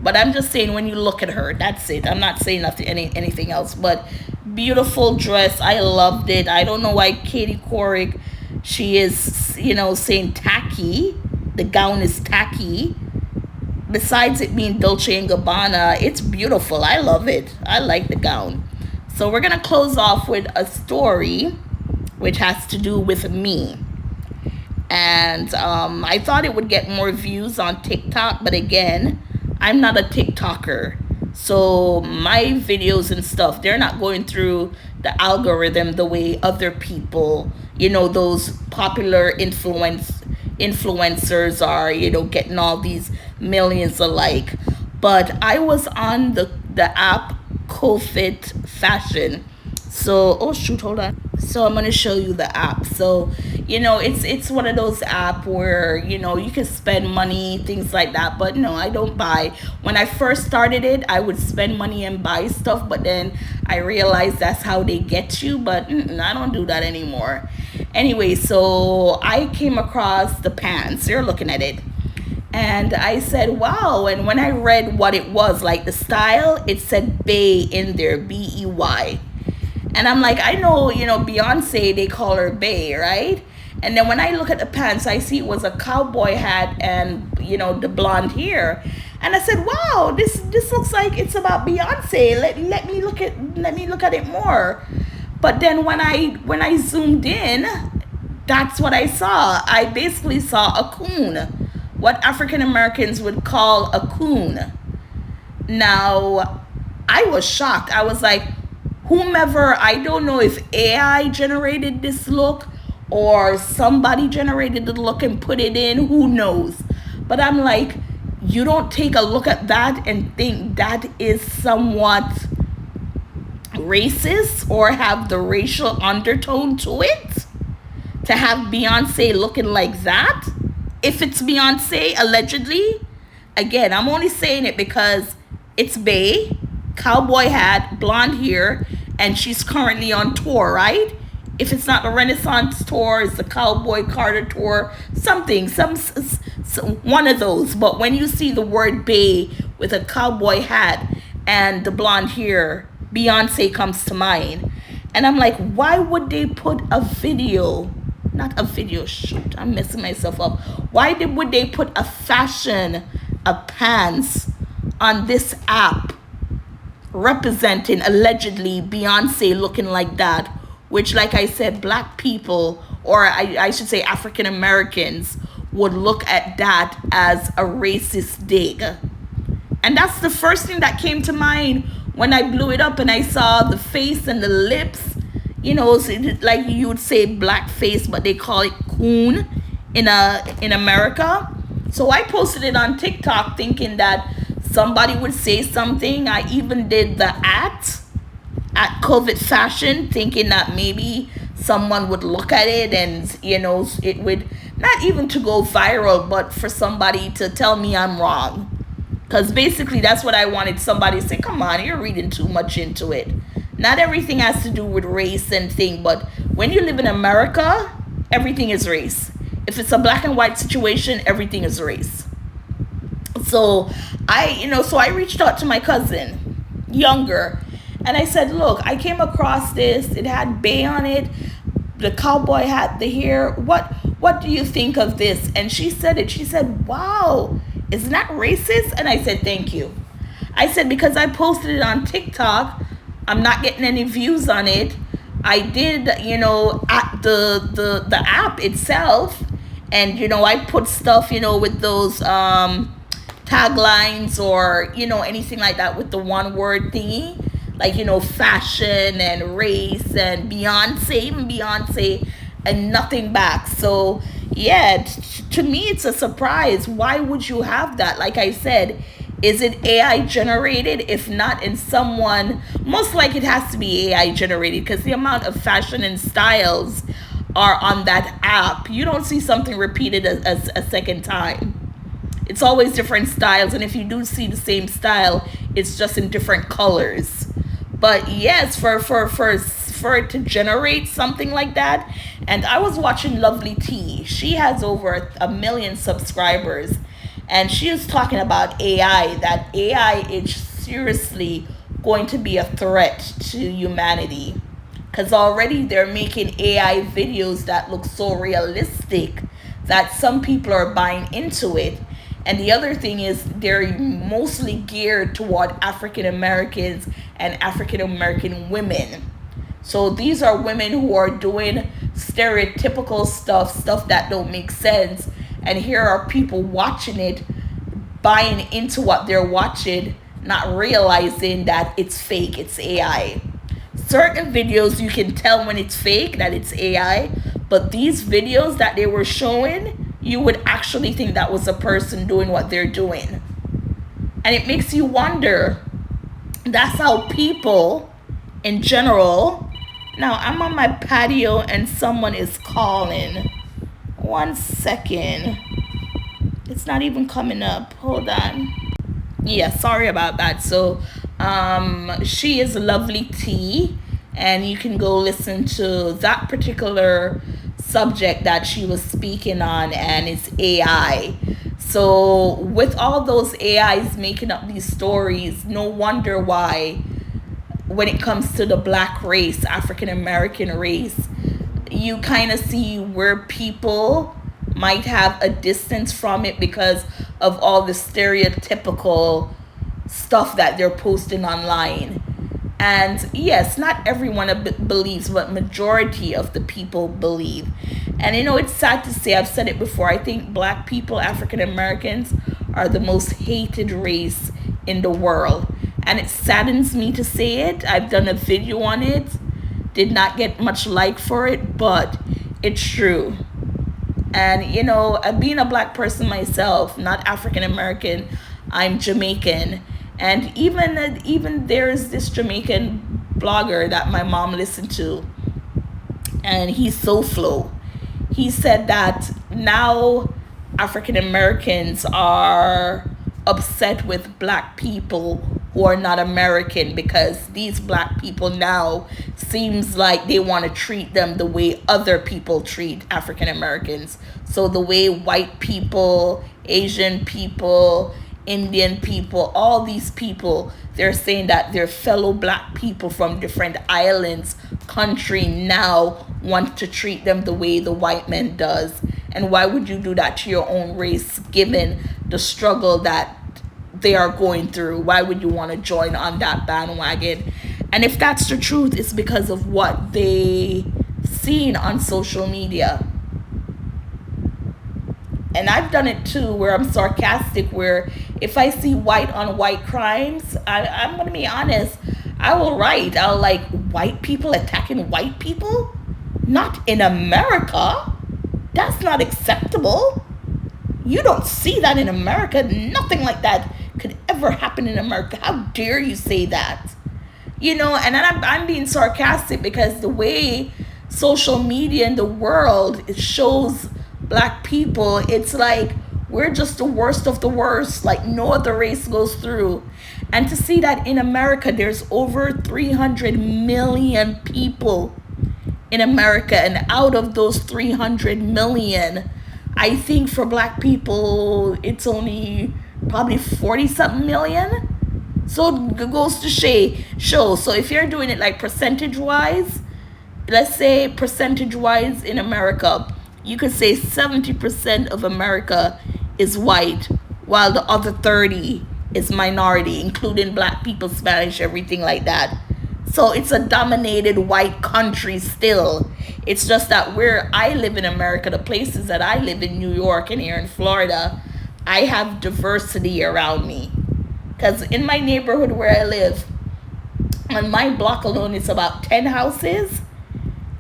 Speaker 2: But I'm just saying, when you look at her, that's it. I'm not saying anything else. But beautiful dress. I loved it. I don't know why Katie Couric, she is, saying tacky. The gown is tacky. Besides it being Dolce & Gabbana, it's beautiful. I love it. I like the gown. So we're going to close off with a story which has to do with me. And I thought it would get more views on TikTok. But again, I'm not a TikToker. So my videos and stuff, they're not going through the algorithm the way other people, those popular influencers are, getting all these millions alike. But I was on the app CoFit Fashion. So, oh shoot, hold on. So I'm going to show you the app. So, it's one of those apps where, you can spend money, things like that. But no, I don't buy. When I first started it, I would spend money and buy stuff. But then I realized that's how they get you. But I don't do that anymore. Anyway, so I came across the pants. You're looking at it. And I said, wow. And when I read what it was, like the style, it said Bay in there, Bey. And I'm like, I know, Beyonce, they call her Bae, right? And then when I look at the pants, I see it was a cowboy hat and, the blonde hair. And I said, wow, this looks like it's about Beyonce. Let me look at it more. But then when I zoomed in, that's what I saw. I basically saw a coon, what African Americans would call a coon. Now, I was shocked. I was like, whomever, I don't know if AI generated this look or somebody generated the look and put it in, who knows? But I'm like, you don't take a look at that and think that is somewhat racist or have the racial undertone to it? To have Beyonce looking like that? If it's Beyonce, allegedly, again, I'm only saying it because it's Bae, cowboy hat, blonde hair, and she's currently on tour, right? If it's not the Renaissance tour, it's the Cowboy Carter tour, something, some one of those. But when you see the word Bae with a cowboy hat and the blonde hair, Beyonce comes to mind. And I'm like, why would they put a video, not a video shoot, I'm messing myself up. Why would they put a fashion, a pants on this app representing allegedly Beyonce looking like that, which, like I said, black people, or I should say African Americans, would look at that as a racist dig. And that's the first thing that came to mind when I blew it up and I saw the face and the lips. So like you would say black face, but they call it coon in America. So I posted it on TikTok thinking that somebody would say something. I even did the at COVID fashion, thinking that maybe someone would look at it and it would, not even to go viral, but for somebody to tell me I'm wrong. Because basically that's what I wanted, somebody to say, come on, you're reading too much into it. Not everything has to do with race and thing, but when you live in America, everything is race. If it's a black and white situation, everything is race. So I reached out to my cousin, younger, and I said, look, I came across this. It had Bae on it, the cowboy hat, the hair. What do you think of this? And she said it. She said, wow, isn't that racist? And I said, thank you. I said, because I posted it on TikTok, I'm not getting any views on it. I did, at the app itself, and I put stuff, with those taglines or anything like that with the one word thingy, like fashion and race and Beyonce, and nothing back. So yeah, to me it's a surprise. Why would you have that? Like I said, is it AI generated? If not, in someone, most likely it has to be AI generated, because the amount of fashion and styles are on that app, you don't see something repeated a second time. It's always different styles, and if you do see the same style, it's just in different colors. But yes, for it to generate something like that. And I was watching Lovely T. She has over 1 million subscribers, and she was talking about AI, that AI is seriously going to be a threat to humanity, because already they're making AI videos that look so realistic that some people are buying into it. And the other thing is, they're mostly geared toward African Americans and African American women. So these are women who are doing stereotypical stuff that don't make sense. And here are people watching it, buying into what they're watching, not realizing that it's fake, it's AI. Certain videos you can tell when it's fake, that it's AI. But these videos that they were showing, you would actually think that was a person doing what they're doing. And it makes you wonder, that's how people in general. Now I'm on my patio and someone is calling. 1 second. It's not even coming up. Hold on. Yeah, sorry about that. So she is Lovely T, and you can go listen to that particular subject that she was speaking on, and it's AI. So with all those AIs making up these stories, no wonder why when it comes to the black race, African American race, you kind of see where people might have a distance from it because of all the stereotypical stuff that they're posting online. And yes, not everyone believes, but majority of the people believe. And it's sad to say, I've said it before, I think black people, African Americans, are the most hated race in the world. And it saddens me to say it. I've done a video on it, did not get much like for it, but it's true. And being a black person myself, not African American, I'm Jamaican. And even there's this Jamaican blogger that my mom listened to, and he's so flow. He said that now African Americans are upset with black people who are not American because these black people now seems like they want to treat them the way other people treat African Americans. So the way white people, Asian people, Indian people, all these people, they're saying that their fellow black people from different islands, country now want to treat them the way the white man does. And why would you do that to your own race given the struggle that they are going through? Why would you want to join on that bandwagon? And if that's the truth, it's because of what they seen on social media. And I've done it too, where I'm sarcastic, where if I see white on white crimes, I'm going to be honest, I'll like, white people attacking white people? Not in America. That's not acceptable. You don't see that in America. Nothing like that could ever happen in America. How dare you say that? And then I'm being sarcastic because the way social media in the world, it shows black people, it's like we're just the worst of the worst, like no other race goes through. And to see that in America, there's over 300 million people in America, and out of those 300 million, I think for black people, it's only probably 40-something million. So it goes to show. So if you're doing it like percentage-wise, let's say percentage-wise in America, you could say 70% of America is white, while the other 30 is minority, including black people, Spanish, everything like that. So it's a dominated white country still. It's just that where I live in America, the places that I live in, New York and here in Florida, I have diversity around me. Because in my neighborhood where I live, on my block alone, it's about 10 houses.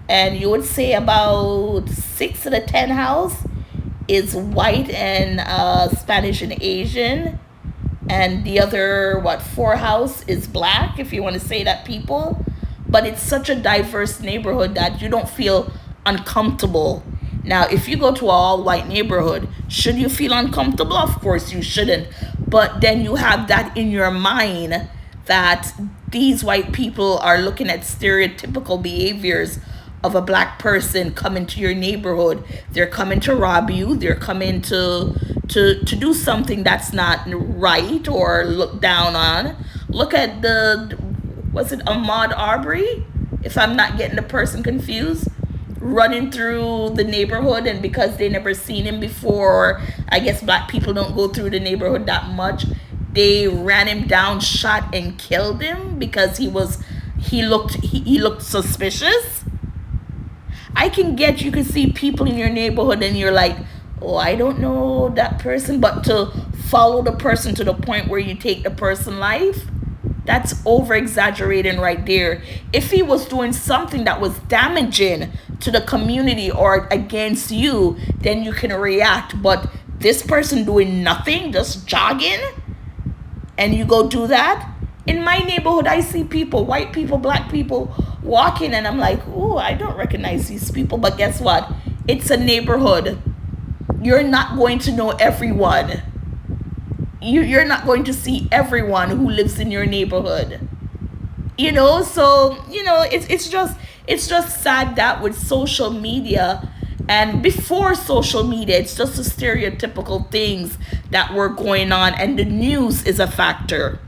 Speaker 2: And you would say about 6 of the 10 house is white and Spanish and Asian. And the other, 4 house is black, if you want to say that, people. But it's such a diverse neighborhood that you don't feel uncomfortable. Now, if you go to an all-white neighborhood, should you feel uncomfortable? Of course you shouldn't. But then you have that in your mind that these white people are looking at stereotypical behaviors of a black person coming to your neighborhood. They're coming to rob you. They're coming to do something that's not right or look down on. Look at was it Ahmaud Arbery? If I'm not getting the person confused, running through the neighborhood, and because they never seen him before, I guess black people don't go through the neighborhood that much, they ran him down, shot and killed him because he looked suspicious. I can get, you can see people in your neighborhood and you're like, oh, I don't know that person, but to follow the person to the point where you take the person's life, that's over exaggerating right there. If he was doing something that was damaging to the community or against you, then you can react. But this person doing nothing, just jogging, and you go do that? In my neighborhood, I see people, white people, black people, walking, and I'm like, oh, I don't recognize these people. But guess what? It's a neighborhood. You're not going to know everyone. You're not going to see everyone who lives in your neighborhood. So it's just sad that with social media, and before social media, it's just the stereotypical things that were going on, and the news is a factor.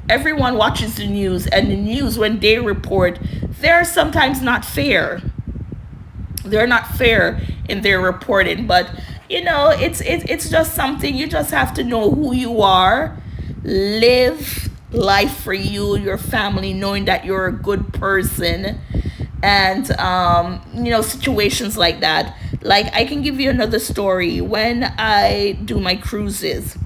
Speaker 2: everyone watches the news, and the news, when they report, they're sometimes not fair. They're not fair in their reporting. But it's just something. You just have to know who you are, live life for you, your family, knowing that you're a good person. And situations like that. Like, I can give you another story. When I do my cruises,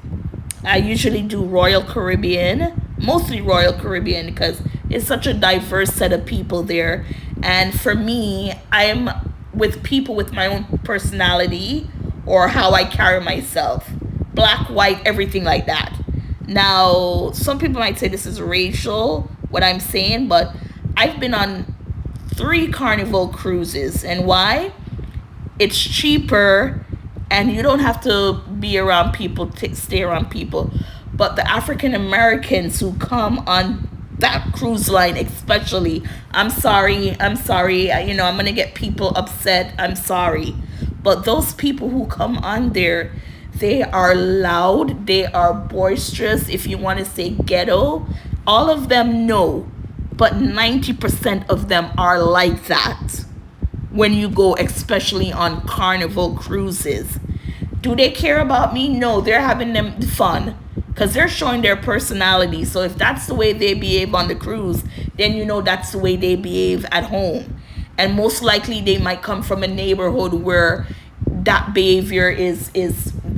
Speaker 2: I usually do Royal Caribbean, mostly Royal Caribbean, because it's such a diverse set of people there. And for me, I'm with people with my own personality or how I carry myself, black, white, everything like that. Now, some people might say this is racial, what I'm saying, but I've been on 3 Carnival cruises. And why? It's cheaper, and you don't have to be around people, stay around people. But the African Americans who come on that cruise line, especially, I'm sorry, I'm gonna get people upset, I'm sorry, but those people who come on there, they are loud, they are boisterous, if you want to say ghetto. All of them, no, but 90% of them are like that when you go, especially on Carnival cruises. Do they care about me? No, they're having them fun because they're showing their personality. So if that's the way they behave on the cruise, then that's the way they behave at home. And most likely they might come from a neighborhood where that behavior is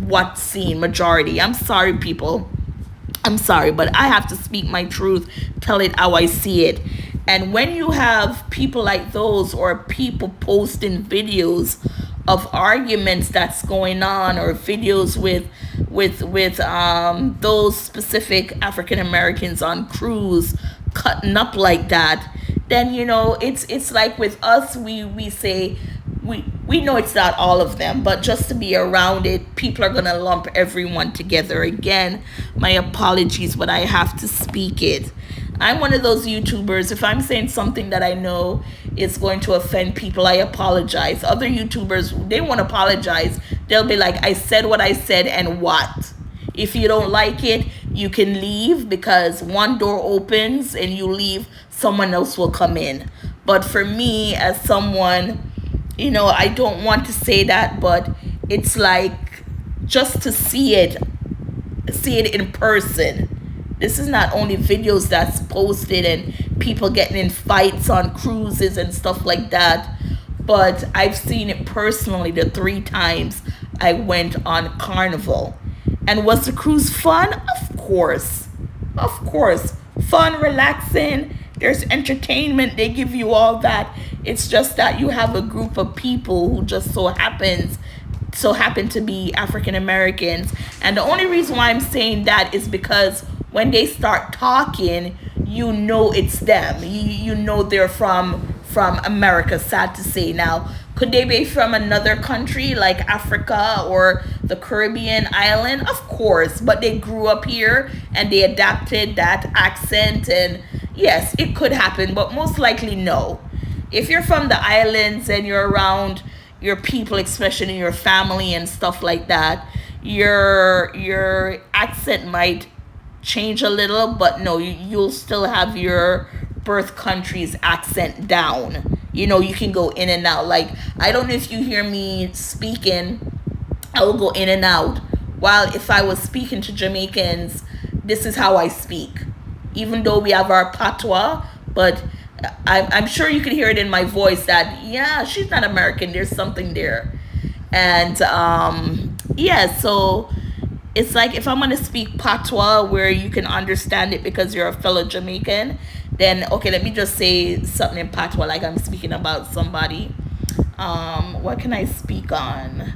Speaker 2: what's seen majority. I'm sorry, people. I'm sorry, but I have to speak my truth, tell it how I see it. And when you have people like those, or people posting videos of arguments that's going on, or videos with those specific African Americans on cruise cutting up like that, then it's like with us, we say we know it's not all of them, but just to be around it, people are gonna lump everyone together. Again, my apologies, but I have to speak it. I'm one of those YouTubers. If I'm saying something that I know is going to offend people, I apologize. Other YouTubers, they won't apologize. They'll be like, I said what I said, and what? If you don't like it, you can leave, because one door opens and you leave, someone else will come in. But for me, as someone, I don't want to say that, but it's like, just to see it in person. This is not only videos that's posted and people getting in fights on cruises and stuff like that, but I've seen it personally the 3 times I went on Carnival. And was the cruise fun? Of course. Of course. Fun, relaxing. There's entertainment. They give you all that. It's just that you have a group of people who just so happen to be African Americans. And the only reason why I'm saying that is because when they start talking, it's them. You know they're from America, sad to say. Now, could they be from another country like Africa or the Caribbean island? Of course, but they grew up here and they adapted that accent, and yes, it could happen, but most likely no. If you're from the islands and you're around your people, especially your family and stuff like that, your accent might change a little, but no, you'll still have your birth country's accent down. You can go in and out. Like, I don't know if you hear me speaking, I will go in and out. While if I was speaking to Jamaicans, this is how I speak. Even though we have our patois, but I'm sure you can hear it in my voice that, yeah, she's not American. There's something there. And so it's like, if I'm going to speak patois where you can understand it because you're a fellow Jamaican, then okay, let me just say something in patois like I'm speaking about somebody. What can I speak on?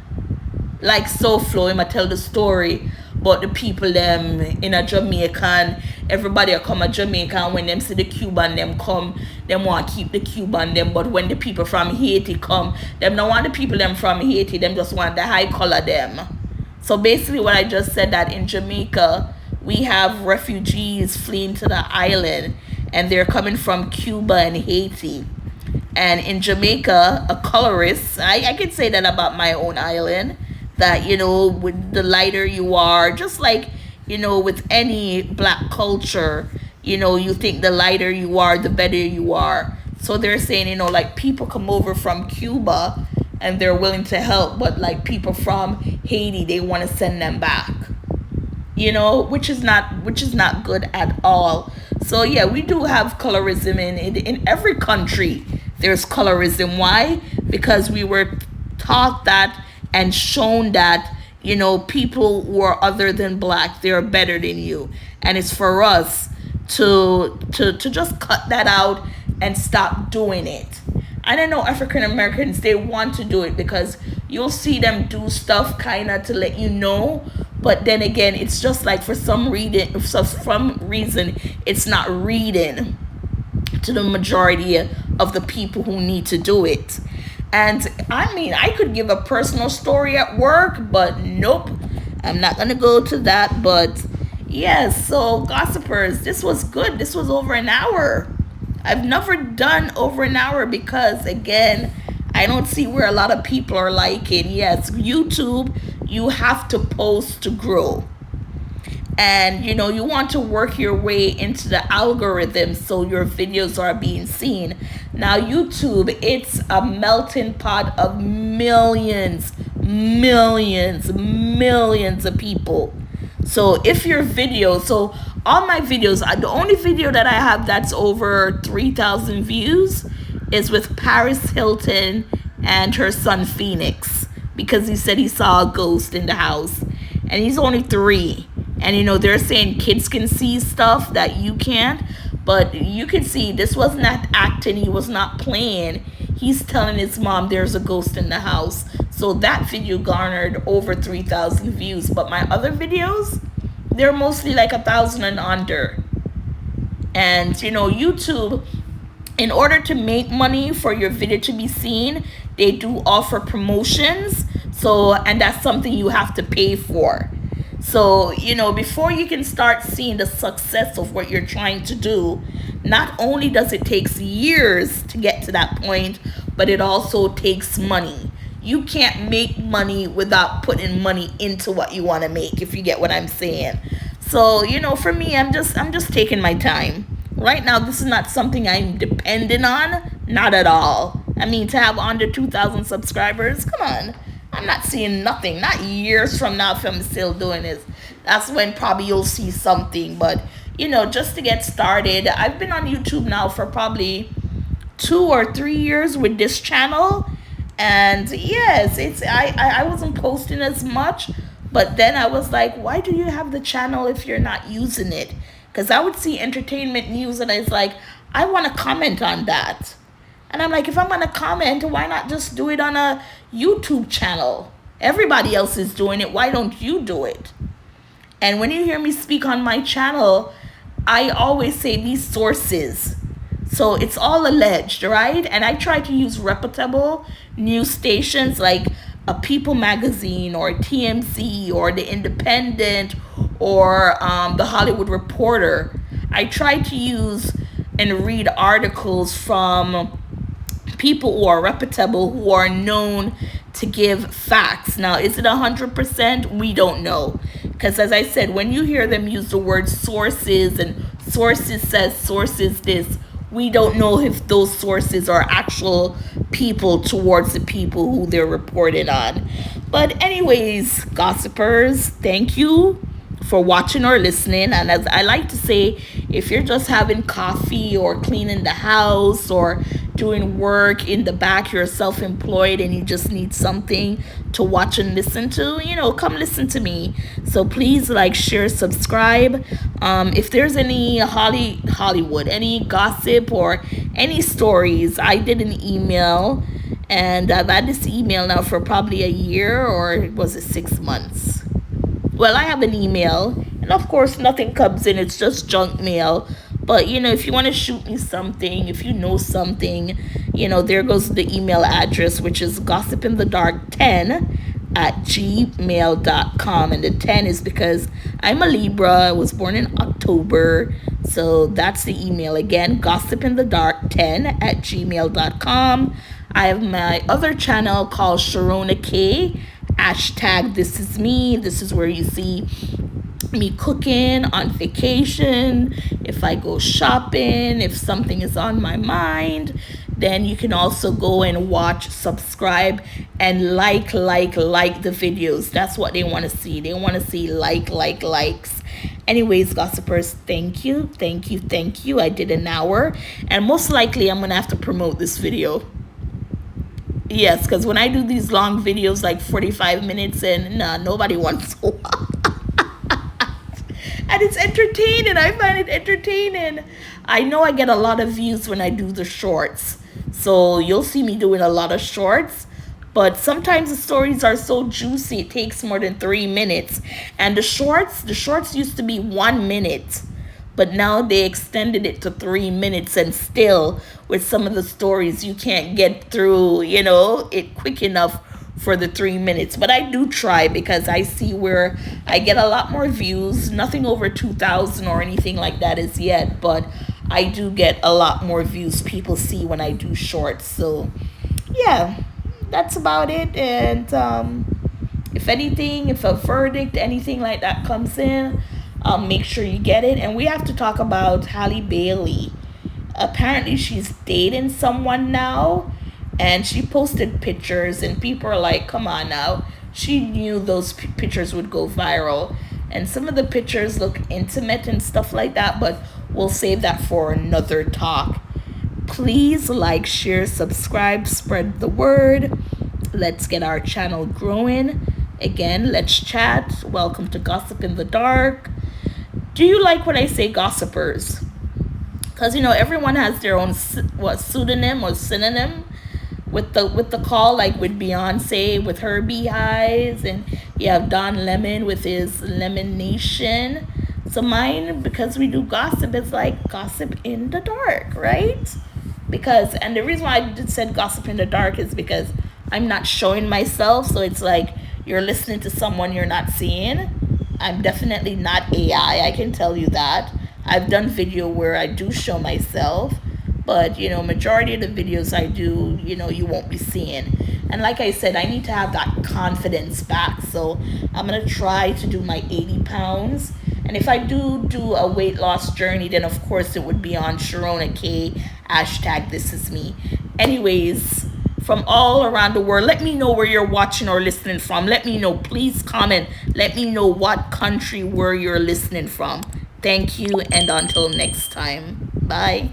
Speaker 2: Like, so Flo, I'ma tell the story about the people them in a Jamaican. Everybody will come a Jamaican. When them see the Cuban them come, them want to keep the Cuban them. But when the people from Haiti come, them don't want the people them from Haiti. Them just want the high color them. So basically what I just said, that in Jamaica, we have refugees fleeing to the island, and they're coming from Cuba and Haiti. And in Jamaica, a colorist, I can say that about my own island, that, with the lighter you are, just like, with any black culture, You think the lighter you are, the better you are. So they're saying, like people come over from Cuba and they're willing to help, but like people from Haiti, they want to send them back. Which is not good at all. So yeah, we do have colorism in every country. There's colorism. Why? Because we were taught that and shown that people who are other than black, they're better than you, and it's for us to just cut that out and stop doing it. And I know African Americans, they want to do it because you'll see them do stuff kind of to let you know, but then again, it's just like for some reason it's not reading to the majority of the people who need to do it. And I mean, I could give a personal story at work, but nope, I'm not gonna go to that. But yes, so gossipers, this was good. This was over an hour. I've never done over an hour because, again, I don't see where a lot of people are liking. Yes, YouTube, you have to post to grow. And you want to work your way into the algorithm so your videos are being seen. Now YouTube, it's a melting pot of millions of people. So if your video, so all my videos, the only video that I have that's over 3,000 views is with Paris Hilton and her son Phoenix, because he said he saw a ghost in the house, and he's only 3. And they're saying kids can see stuff that you can't, but you can see this was not acting. He was not playing. He's telling his mom there's a ghost in the house. So that video garnered over 3,000 views. But my other videos, they're mostly like 1,000 and under. And YouTube, in order to make money for your video to be seen, they do offer promotions. And that's something you have to pay for. So, before you can start seeing the success of what you're trying to do, not only does it take years to get to that point, but it also takes money. You can't make money without putting money into what you want to make, if you get what I'm saying. So, for me, I'm just taking my time. Right now, this is not something I'm dependent on, not at all. I mean, to have under 2,000 subscribers, come on. I'm not seeing nothing. Not years from now if I'm still doing this. That's when probably you'll see something. But, just to get started, I've been on YouTube now for probably 2 or 3 years with this channel. And yes, I wasn't posting as much. But then I was like, why do you have the channel if you're not using it? Because I would see entertainment news and it's like, I want to comment on that. And I'm like, if I'm going to comment, why not just do it on a YouTube channel? Everybody else is doing it. Why don't you do it? And when you hear me speak on my channel, I always say these sources. So it's all alleged, right? And I try to use reputable news stations like a People magazine or TMZ or The Independent or The Hollywood Reporter. I try to use and read articles from people who are reputable, who are known to give facts. Now, is it 100%? We don't know. Because as I said, when you hear them use the word sources and sources says, sources this, we don't know if those sources are actual people towards the people who they're reported on. But anyways, gossipers, thank you for watching or listening. And as I like to say, if you're just having coffee or cleaning the house or doing work in the back, you're self-employed and you just need something to watch and listen to, come listen to me. So please like, share, subscribe. If there's any Hollywood, any gossip or any stories, I did an email and I've had this email now for probably a year, or was it 6 months? Well, I have an email, and of course nothing comes in, it's just junk mail. But if you want to shoot me something, if you know something, there goes the email address, which is gossipinthedark10@gmail.com. And the 10 is because I'm a Libra. I was born in October. So that's the email again, gossipinthedark10@gmail.com. I have my other channel called Sharona K. #this is me. This is where you see me cooking, on vacation, if I go shopping, if something is on my mind. Then you can also go and watch, subscribe, and like the videos. That's what they want to see. They want to see likes. Anyways, gossipers, thank you. I did an hour, and most likely I'm gonna have to promote this video. Yes, because when I do these long videos, like 45 minutes, and nah, nobody wants to watch. And it's entertaining. I find it entertaining. I know I get a lot of views when I do the shorts. So you'll see me doing a lot of shorts. But sometimes the stories are so juicy, it takes more than 3 minutes. And the shorts used to be 1 minute. But now they extended it to 3 minutes, and still with some of the stories you can't get through, it quick enough for the 3 minutes. But I do try, because I see where I get a lot more views. Nothing over 2,000 or anything like that as yet, but I do get a lot more views. People see when I do shorts. So yeah, that's about it. And if anything, if a verdict, anything like that comes in, make sure you get it. And we have to talk about Halle Bailey. Apparently she's dating someone now, and she posted pictures, and people are like, come on now. She knew those pictures would go viral, and some of the pictures look intimate and stuff like that, but we'll save that for another talk. Please like, share, subscribe, spread the word. Let's get our channel growing. Again, let's chat. Welcome to Gossip in the Dark. Do you like when I say gossipers? Because everyone has their own pseudonym or synonym with the call, like with Beyonce with her beehives, and you have Don Lemon with his Lemon Nation. So mine, because we do gossip, it's like gossip in the dark, right? And the reason why I said gossip in the dark is because I'm not showing myself, so it's like you're listening to someone you're not seeing. I'm definitely not AI, I can tell you that. I've done video where I do show myself, but majority of the videos I do, you won't be seeing. And like I said, I need to have that confidence back, so I'm gonna try to do my 80 pounds. And if I do a weight loss journey, then of course it would be on Sharona K, #ThisIsMe. Anyways, from all around the world, let me know where you're watching or listening from. Let me know, please comment. Let me know what country where you're listening from. Thank you, and until next time, bye.